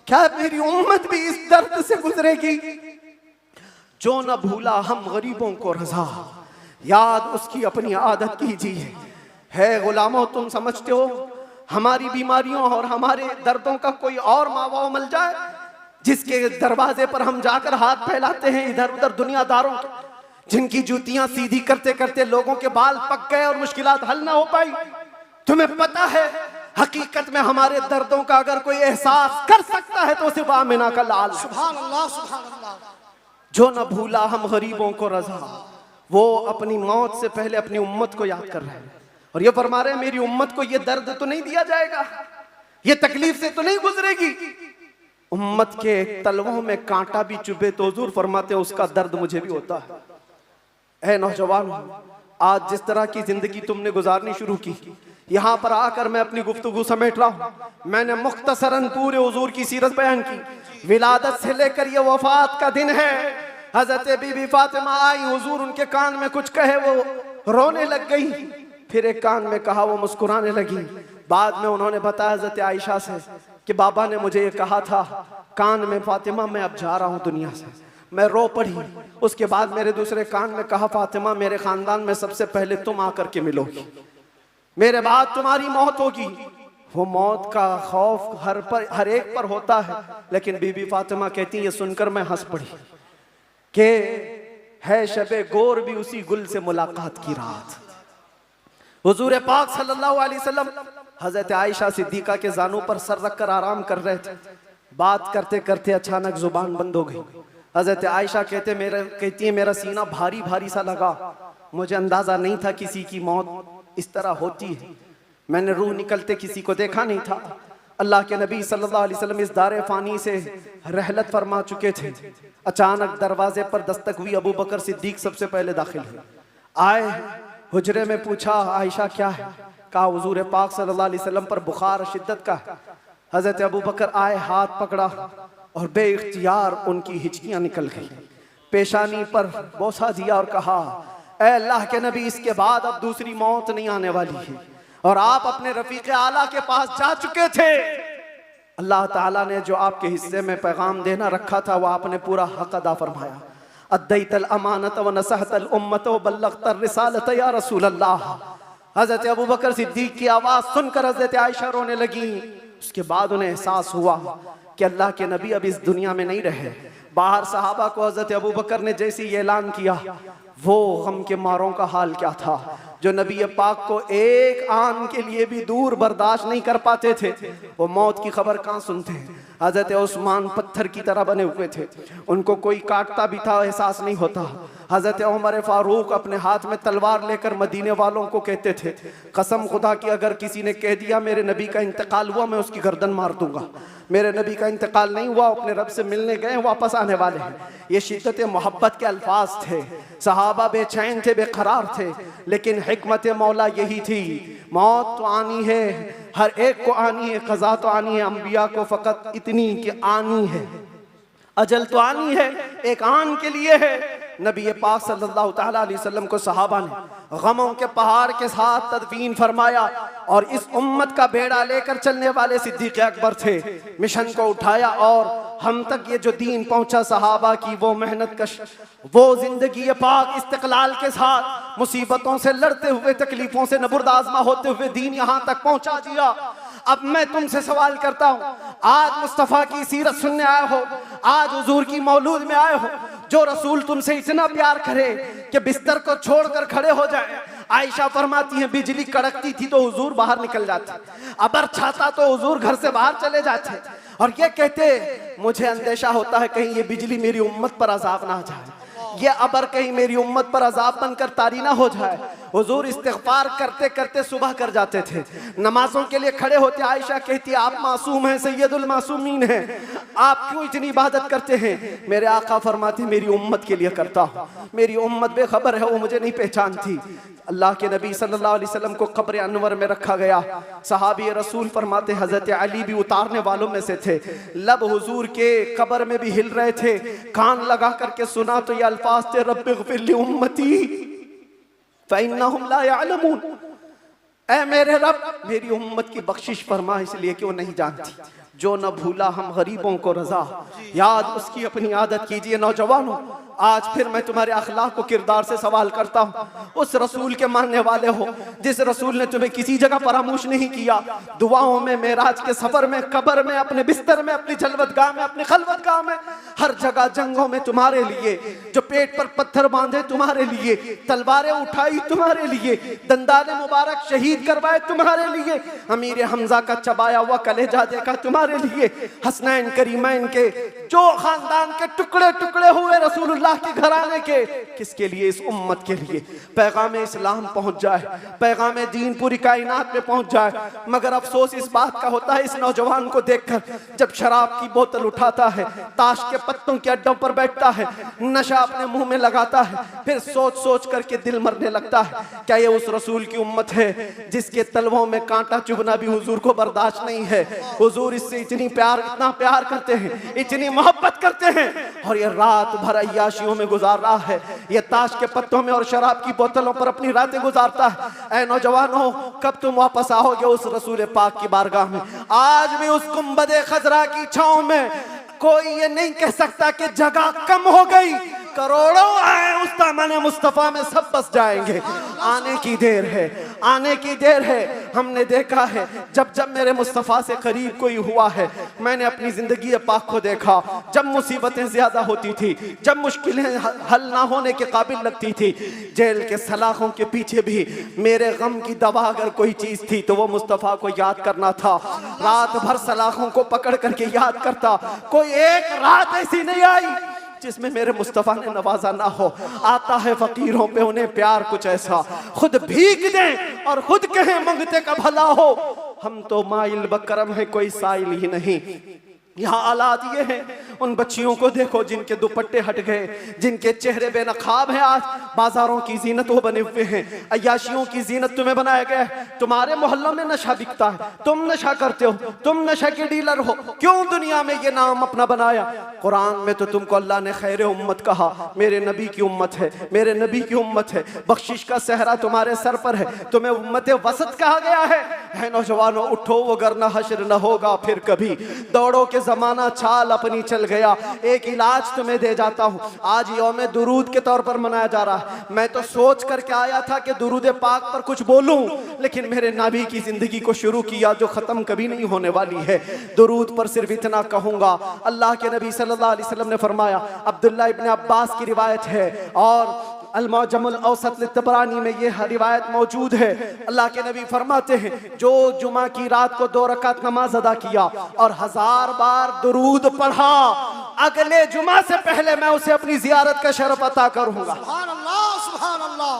क्या मेरी उम्मत भी इस दर्द से गुजरेगी? जो न भूला हम गरीबों को रज़ा, याद उसकी अपनी आदत कीजिए। है गुलामों, तुम समझते हो हमारी बीमारियों और हमारे दर्दों का कोई और मावा मिल जाए जिसके दरवाजे पर हम जाकर हाथ फैलाते हैं इधर उधर दुनियादारों के, जिनकी जूतियां सीधी करते करते लोगों के बाल पक गए और मुश्किलात हल ना हो पाई? तुम्हें पता है हकीकत में हमारे दर्दों का अगर कोई एहसास कर सकता है तो सिर्फ आमिना का लाल। सुभान अल्लाह, सुभान अल्लाह। जो न भूला हम गरीबों को रज़ा, वो अपनी मौत से पहले अपनी उम्मत को याद कर रहे हैं और ये फरमा रहे हैं, मेरी उम्मत को ये दर्द तो नहीं दिया जाएगा, ये तकलीफ से तो नहीं गुजरेगी। उम्मत के तलवों में कांटा भी चुभे तो हुजूर फरमाते हैं, उसका दर्द मुझे भी होता है। ऐ नौजवान, आज जिस तरह की जिंदगी तुमने गुजारनी शुरू की, यहाँ पर आकर मैं अपनी गुफ्तगू समेट रहा हूँ। मैंने मुख्तसरन पूरे हुजूर की सीरत बयान की। विलादत से लेकर ये वफात का दिन है। हजरत बीबी फातिमा आई, हुजूर उनके कान में कुछ कहे, वो रोने लग गई। फिर एक कान में कहा, वो मुस्कुराने लगी। बाद में उन्होंने बताया हजरत आयशा से कि बाबा ने मुझे ये कहा था कान में, फातिमा मैं अब जा रहा हूँ दुनिया से। मैं रो पड़ी। उसके बाद मेरे दूसरे कान में कहा, फातिमा मेरे खानदान में सबसे पहले तुम आकर के मिलोगी, मेरे बाद तुम्हारी मौत होगी। वो मौत का खौफ हर एक पर होता है, लेकिन बीबी फातिमा कहती ये सुनकर मैं हंस पड़ी कि है शबे गोर भी उसी गुल से मुलाकात की रात। हुजूर पाक सल्लल्लाहु अलैहि वसल्लम हजरत आयशा सिद्दीका के जानों पर सर रखकर आराम कर रहे थे। बात करते करते अचानक जुबान बंद हो गई। हजरत आयशा कहती है मेरा सीना भारी भारी सा लगा, मुझे अंदाजा नहीं था किसी की मौत इस तरह होती है। मैंने रूह निकलते किसी को देखा नहीं था। अल्लाह के नबी सल्लल्लाहु अलैहि वसल्लम इस दारे फानी से रहलत फरमा चुके थे। अचानक दरवाजे पर दस्तक हुई। अबू बकर सिद्दीक सबसे पहले दाखिल हुए। आए, हुजरे में पूछा, आयशा क्या है? कहा हुजूर पाक सल्लल्लाहु अलैहि वसल्लम पर बुखार शिद्दत का है। हजरत अबू बकर आए, हाथ पकड़ा और बेइख्तियार उनकी हिचकियां निकल गई। पेशानी पर बोसा दिया और कहा, ऐ अल्लाह के नबी, इसके बाद अब दूसरी मौत नहीं आने वाली है और आप अपने रफीक आला के पास जा चुके थे। अल्लाह ताला ने जो आपके हिस्से में पैगाम देना रखा था वो आपने पूरा हक अदा फरमाया। अद्दैतल अमानत व नसहतल उम्मत व बल्लगतर रिसालत या रसूल अल्लाह। हजरत अबू बकर सिद्दीक की आवाज सुनकर हजरत आयशा रोने लगी। उसके बाद उन्हें एहसास हुआ कि अल्लाह के नबी अब इस दुनिया में नहीं रहे। बाहर सहाबा को हजरत अबू बकर ने जैसे ही ऐलान किया, वो गम के मारों का हाल क्या था जो नबी पाक को एक आन के लिए भी दूर बर्दाश्त नहीं कर पाते थे। वो मौत की खबर कहाँ सुनते हैं। हजरत उस्मान पत्थर की तरह बने हुए थे, उनको कोई काटता भी था एहसास नहीं होता। हजरत उमर फारूक अपने हाथ में तलवार लेकर मदीने वालों को कहते थे, कसम खुदा की अगर किसी ने कह दिया मेरे नबी का इंतकाल हुआ, मैं उसकी गर्दन मार दूंगा। मेरे नबी का इंतकाल नहीं हुआ, अपने रब से मिलने गए, वापस आने वाले हैं। ये शिद्दत मोहब्बत के अल्फाज थे। सहाबा बेचैन थे, बेकरार थे, लेकिन हिकमत मौला यही थी, मौत तो आनी है, हर एक को आनी है, क़ज़ा तो आनी है। अंबिया को फ़कत इतनी कि आनी है, अजल तो आनी है, एक आन के लिए है। नबी पाक सल्लल्लाहु ताला अलैहि वसल्लम को सहाबा ने गमों के पहाड़ के साथ तदफीन फरमाया और इस उम्मत का बेड़ा लेकर चलने वाले सिद्दीक़ अकबर थे। मिशन को उठाया और हम तक ये जो दीन पहुंचा, सहाबा की वो मेहनत कश, वो जिंदगी पाक इस्तिक़लाल के साथ मुसीबतों से लड़ते हुए, तकलीफों से नबुर्द आज़मा होते हुए दीन यहाँ तक पहुंचा दिया। अब मैं तुमसे सवाल करता हूँ, आज मुस्तफ़ा की सीरत सुनने आए हो, आज हुजूर की मौलूद में आए हो, जो रसूल तुमसे इतना प्यार करे कि बिस्तर को छोड़कर खड़े हो जाए। आयशा फरमाती है बिजली कड़कती थी तो हुजूर बाहर निकल जाते, अबर छाता तो हुजूर घर से बाहर चले जाते और ये कहते मुझे अंदेशा होता है कहीं ये बिजली मेरी उम्मत पर अजाब ना आ जाए, ये अबर कहीं मेरी उम्मत पर अजाब बनकर तारी ना हो जाए। हुजूर इस्तिग़फ़ार करते करते सुबह कर जाते थे, नमाजों के लिए खड़े होते। आयशा कहती आप मासूम हैं, सैयदुल मासूमीन हैं, आप क्यों इतनी इबादत करते हैं? मेरे आका फरमाते मेरी उम्मत के लिए करता हूँ, मेरी उम्मत बेखबर है, वो मुझे नहीं पहचानती। अल्लाह के नबी सल्लल्लाहु अलैहि वसल्लम को कब्र अनवर में रखा गया। सहाबी रसूल फरमाते हजरत अली भी उतारने वालों में से थे। लब हुजूर के कब्र में भी हिल रहे थे, कान लगा करके सुना तो ये अल्फाज थे, रब्बिग़फ़िर ली उम्मती फ़इन्नहुम ला यअलमून। ऐ मेरे रब, मेरी उम्मत की बख्शिश फरमा, इसलिए कि वो नहीं जानती। जो न भूला हम गरीबों को रजा, याद उसकी अपनी आदत कीजिए। नौजवानों, आज फिर मैं तुम्हारे अखलाक को किरदार से सवाल करता हूँ। उस रसूल के मानने वाले हो जिस रसूल ने तुम्हें किसी जगह फरामोश नहीं किया, दुआओं में, मेराज के सफर में, कब्र में, अपने बिस्तर में, अपनी जलवतगाह में, अपनी खलवतगाह में, हर जगह जंगों में तुम्हारे लिए, जो पेट पर पत्थर बांधे तुम्हारे लिए, तलवारें उठाई तुम्हारे लिए, दंदाने मुबारक शहीद करवाए तुम्हारे लिए, अमीर हमजा का चबाया हुआ कलेजा देखा तुम्हारे लिए, हसनैन करीमैन के जो खानदान के टुकड़े टुकड़े हुए रसूलुल्लाह के घराने के, किसके लिए? इस उम्मत के लिए पैगाम इस्लाम पहुंच जाए, पैगाम दीन पूरी कायनात में पहुंच जाए। मगर अफसोस इस बात का होता है इस नौजवान को देखकर, जब शराब की बोतल उठाता है, ताश के पत्तों के अड्डों पर बैठता है, नशा अपने मुंह में लगाता है, फिर सोच सोच करके दिल मरने लगता है। क्या ये उस रसूल की उम्मत है जिसके तलवों में कांटा चुभना भी हुजूर को बर्दाश्त नहीं है? हुजूर इससे इतनी प्यार, इतना प्यार करते हैं, इतनी मोहब्बत करते हैं, और ये रात भर अय्याशियों में गुजार रहा है, ये ताश के पत्तों में और शराब की बोतलों पर अपनी रातें गुजारता है। ऐ नौजवानों, कब तुम वापस आओगे उस रसूल पाक की बारगाह में? आज भी उस गुंबदे खजरा की छांव में कोई ये नहीं कह सकता कि जगह कम हो गई। करोड़ों आए उस दामन मुस्तफा में, सब बस जाएंगे। आने की देर है, आने की देर है। हमने देखा है जब जब मेरे मुस्तफा से करीब कोई हुआ है, मैंने अपनी जिंदगी पाक को देखा। जब मुसीबतें ज्यादा होती थी, जब मुश्किलें हल ना होने के काबिल लगती थी, जेल के सलाखों के पीछे भी मेरे गम की दवा अगर कोई चीज थी तो वो मुस्तफा को याद करना था। रात भर सलाखों को पकड़ करके याद करता। कोई एक रात ऐसी नहीं आई जिसमें मेरे मुस्तफ़ा ने नवाजा ना हो। आता है फकीरों पे उन्हें प्यार कुछ ऐसा, खुद भीग दें और खुद कहें मंगते का भला हो। हम तो माइल बकरम है, कोई साइल ही नहीं। यहाँ हालात ये हैं, उन बच्चियों को देखो जिनके दुपट्टे हट गए, जिनके चेहरे बेनकाब हैं। आज बाजारों की जीनत वो बने हुए हैं, अय्याशियों की जीनत तुम्हें बनाया गया है। तुम्हारे मोहल्लों में नशा बिकता है, तुम नशा करते हो, तुम नशा के डीलर हो। क्यों दुनिया में ये नाम अपना बनाया? कुरान में तो तुमको अल्लाह ने खैर उम्मत कहा, मेरे नबी की उम्मत है, मेरे नबी की उम्मत है। बख्शिश का सहरा तुम्हारे सर पर है, तुम्हें उम्मत वसत कहा गया है नौजवानों उठो, वगरना हश्र न होगा फिर कभी। दौड़ो के जमाना चाल अपनी चल गया। एक इलाज तुम्हें दे जाता हूँ, आज यौम दुरूद के तौर पर मनाया जा रहा है। मैं तो सोच करके आया था कि दुरूद पाक पर कुछ बोलूं, लेकिन मेरे नबी की जिंदगी को शुरू किया जो खत्म कभी नहीं होने वाली है। दुरूद पर सिर्फ इतना कहूंगा, अल्लाह के नबी सल्लल्लाहु अलैहि वसल्लम ने फरमाया, अब्दुल्ला इब्न अब्बास की रिवायत है और अल-मुअज्जमुल औसत लित-तबरानी में यह रिवायत मौजूद है। अल्लाह के नबी फरमाते हैं, जो जुमा की रात को 2 रकात नमाज अदा किया और 1000 बार दुरूद पढ़ा, अगले जुमा से पहले मैं उसे अपनी जियारत का शरफ अता करूंगा। सुभान अल्लाह, सुभान अल्लाह।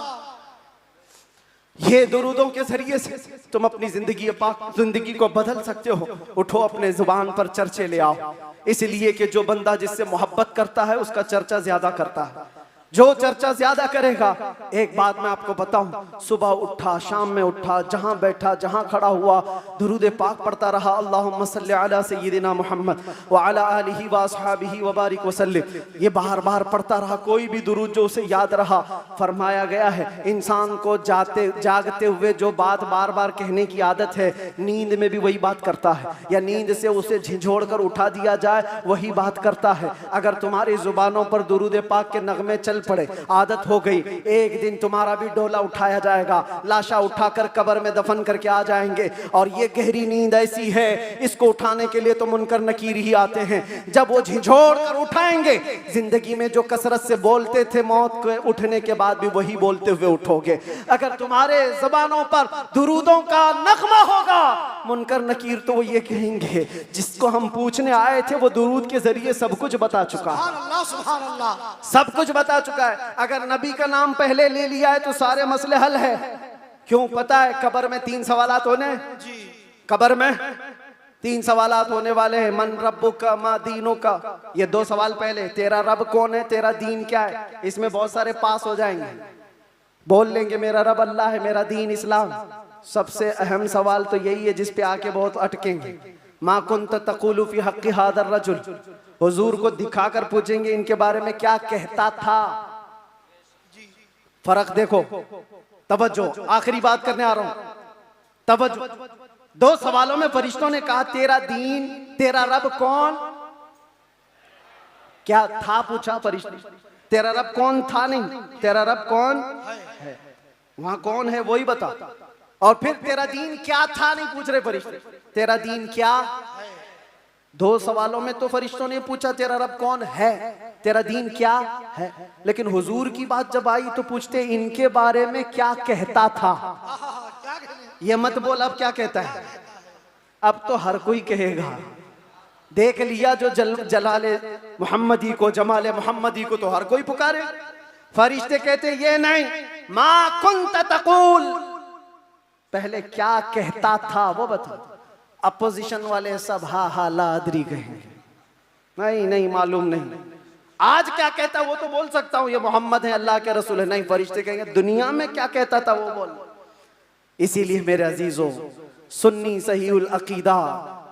ये दुरूदों के जरिए से तुम अपनी जिंदगी को बदल सकते हो। उठो, अपने जुबान पर चर्चे ले आओ, इसलिए कि जो बंदा जिससे मोहब्बत करता है उसका चर्चा ज्यादा करता है। जो चर्चा ज्यादा करेगा, एक बात मैं आपको बताऊं, सुबह उठा, शाम में उठा, जहां बैठा, जहां खड़ा हुआ, दुरूद पाक पढ़ता रहा। अल्लाहुम्मा सल्ली अला सय्यिदिना मुहम्मद व अला आलिहि व अस्हाबिहि व बारिक वसल्लिम। ये बार बार पढ़ता रहा, कोई भी दुरूद जो उसे याद रहा। फरमाया गया है, इंसान को जागते हुए जो बात बार बार कहने की आदत है, नींद में भी वही बात करता है, या नींद से उसे झिझोड़ कर उठा दिया जाए वही बात करता है। अगर तुम्हारी जुबानों पर दुरूद पाक के नगमे चल पड़े, आदत हो गई, एक दिन तुम्हारा भी डोला उठाया जाएगा, लाशा उठाकर कब्र में दफन करके आ जाएंगे। और ये गहरी नींद ऐसी है, इसको उठाने के लिए तो मुनकर नकीर ही आते हैं। जब वो झिझोड़ कर उठाएंगे, जिंदगी में जो कसरत से बोलते थे, मौत के उठने के बाद भी वही बोलते हुए उठोगे। अगर तुम्हारे जबानों पर दुरूदों का नगमा होगा, मुनकर नकीर तो वो ये कहेंगे, जिसको हम पूछने आए थे वो दुरूद के जरिए सब कुछ बता चुका है। सुभान अल्लाह, सुभान अल्लाह। सब कुछ बता चुका है। अगर नबी का नाम पहले ले लिया है तो सारे मसले हल है। क्यों? पता है कब्र में 3 सवालात होने, कब्र में 3 सवालात होने वाले हैं। मन रब्बुका मा दीनुका, ये 2 सवाल पहले, तेरा रब कौन है, तेरा दीन क्या है। इसमें बहुत सारे पास हो जाएंगे, बोल लेंगे मेरा रब अल्लाह है, मेरा दीन इस्लाम। सबसे अहम सवाल तो यही है जिस पे आके बहुत अटकेंगे। मा कुंत तक़ूलु फी हक़्क़ि हादर रजुल, हुजूर को दिखाकर पूछेंगे इनके बारे में क्या कहता था। फर्क देखो, तवज्जो, आखिरी बात करने आ रहा हूं, तवज्जो। 2 सवालों में फरिश्तों ने कहा तेरा दीन, तेरा रब कौन, क्या था पूछा फरिश्ते, तेरा रब कौन था नहीं, तेरा रब कौन है, वहां कौन है वही बता। और फिर तेरा दीन क्या था नहीं पूछ रहे फरिश्ते, तेरा दीन क्या। 2 सवालों में तो फरिश्तों ने पूछा तेरा रब कौन है, तेरा दीन क्या है, लेकिन हुजूर की बात जब आई तो पूछते इनके बारे में क्या कहता था। ये मत बोल अब क्या कहता है, अब तो हर कोई कहेगा। देख लिया जो जलाले मोहम्मदी को, जमाले मोहम्मदी को तो हर कोई पुकारे। फरिश्ते कहते ये नहीं, मा कुंत तक़ूल, पहले क्या कहता था वो बता। अपोजिशन वाले सब हा हा ला अदरी कहेंगे, नहीं नहीं मालूम नहीं। आज क्या कहता वो तो बोल सकता हूं, ये मोहम्मद है, अल्लाह के रसूल है। नहीं, फरिश्ते कहेंगे दुनिया में क्या कहता था वो बोल। इसीलिए मेरे अजीजों, सुन्नी सहीउल अकीदा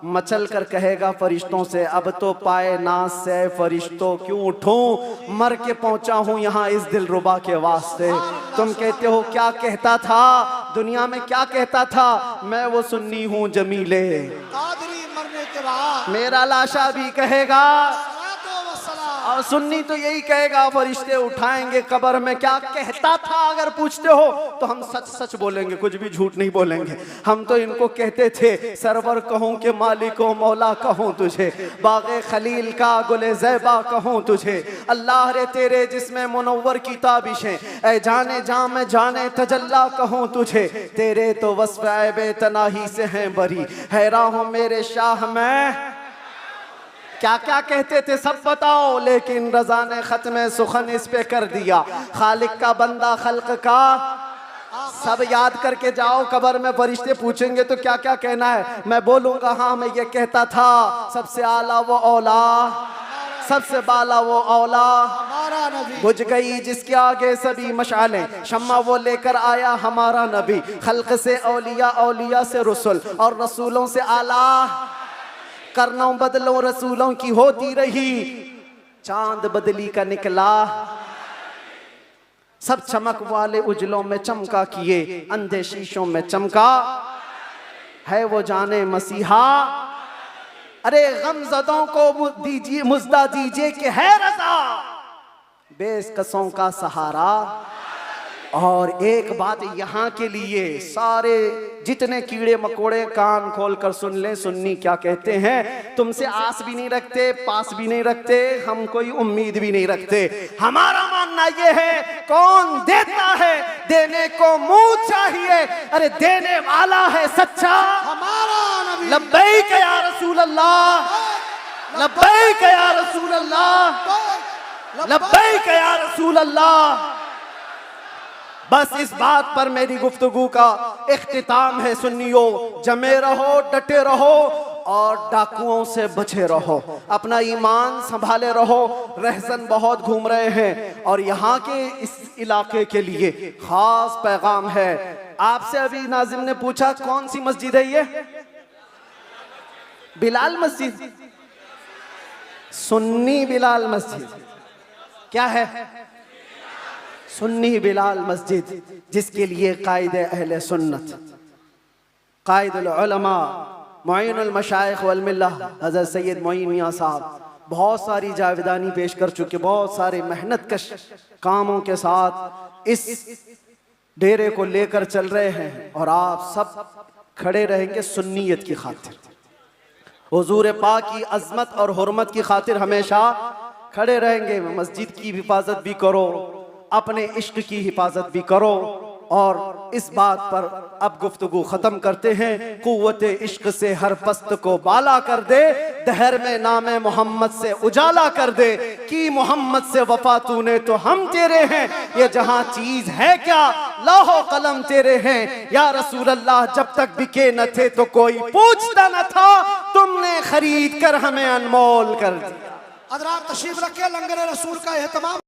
मचल कर कहेगा फरिश्तों से, अब तो पाए नाज से फरिश्तों क्यों उठूं, मर के पहुंचा हूं यहाँ इस दिलरुबा के वास्ते। तुम कहते हो क्या कहता था, दुनिया में क्या कहता था, मैं वो सुन्नी हूं जमीले, कादरी मरने के बाद मेरा लाशा भी कहेगा। सलातो व सलाम। और सुन्नी तो यही कहेगा, फरिश्ते उठाएंगे कब्र में क्या कहता था। अगर पूछते हो तो हम सच सच बोलेंगे, कुछ भी झूठ नहीं बोलेंगे। हम तो इनको कहते थे सरवर कहूं के मालिको मौला कहूं तुझे, बाग़े खलील का गुले ज़ैबा कहूं तुझे, अल्लाह रे तेरे जिसमें मुनव्वर की ताबिशें, ऐ जाने जा में जाने तजल्ला कहूं तुझे, तेरे तो वस्फ़ ऐबे तनाही से हैं बरी, हैरान हूं मेरे शाह मैं क्या क्या कहते थे सब बताओ, लेकिन रजा ने खत्म सुखन इस पे कर दिया। खालिक का बंदा खल्क का, सब याद करके जाओ। कब्र में फरिश्ते पूछेंगे तो क्या क्या कहना है, मैं बोलूंगा हाँ मैं ये कहता था, सबसे आला वो औला, सबसे बाला वो औला, हमारा नबी। बुझ गई जिसके आगे सभी मशालें, शम्मा वो लेकर आया हमारा नबी। खल्क से औलिया, औलिया से रसूल, और रसूलों से आला। करनों बदलों रसूलों की होती रही, चांद बदली का निकला। सब चमक वाले उजलों में चमका किए, अंधे शीशों में चमका है वो जाने मसीहा। अरे गमज़दों को दीजिए मुज़्दा दीजिए कि है रज़ा, बेकसों का सहारा। और एक बात यहाँ के लिए, सारे जितने कीड़े मकोड़े कान खोल कर सुन ले, सुन्नी क्या कहते हैं। तुमसे आस भी नहीं रखते, पास भी नहीं रखते, हम कोई उम्मीद भी नहीं रखते। हमारा मानना ये है कौन देता है, देने को मुंह चाहिए। अरे देने वाला है सच्चा हमारा नबी। लब्बैक या रसूल अल्लाह, लब्बैक या रसूल अल्लाह, लब्बैक या रसूल अल्लाह। बस इस बात पर मेरी गुफ्तगू का इख्तिताम है। सुन्नियों, जमे रहो, डटे रहो और डाकुओं से बचे रहो। अपना ईमान संभाले रहो। रहसन बहुत घूम रहे हैं और यहाँ के इस इलाके के लिए खास पैगाम है। आपसे अभी नाजिम ने पूछा कौन सी मस्जिद है ये? बिलाल मस्जिद, सुन्नी बिलाल मस्जिद। क्या है? सुन्नी बिलाल मस्जिद, जिसके लिए कायदे अहले सुन्नत, कायदुल उलमा, मुईनुल मशाइख वल मिल्ला हज़रत सैयद मोइन मियां साहब बहुत सारी जावेदानी पेश कर चुके, बहुत सारे मेहनत कश कामों के साथ इस डेरे को लेकर चल रहे हैं। और आप सब खड़े रहेंगे सुन्नियत की खातिर, हुजूर पाक की अजमत और हुर्मत की खातिर हमेशा खड़े रहेंगे। मस्जिद की हिफाजत भी करो, अपने इश्क की हिफाजत भी करो। और इस बात पर अब गुफ्तगू खत्म करते हैं। कुव्वते इश्क से हर पस्त को बाला कर दे, दहर में नामे मोहम्मद से उजाला कर दे। कि मोहम्मद से वफा तूने तो हम तेरे हैं, ये जहां चीज है क्या लौहो कलम तेरे हैं। या रसूल अल्लाह, जब तक बिके न थे तो कोई पूछता न था, तुमने खरीद कर हमें अनमोल कर दिया। हज़रात तशरीफ रखे, लंगर रसूल का एहतमाम।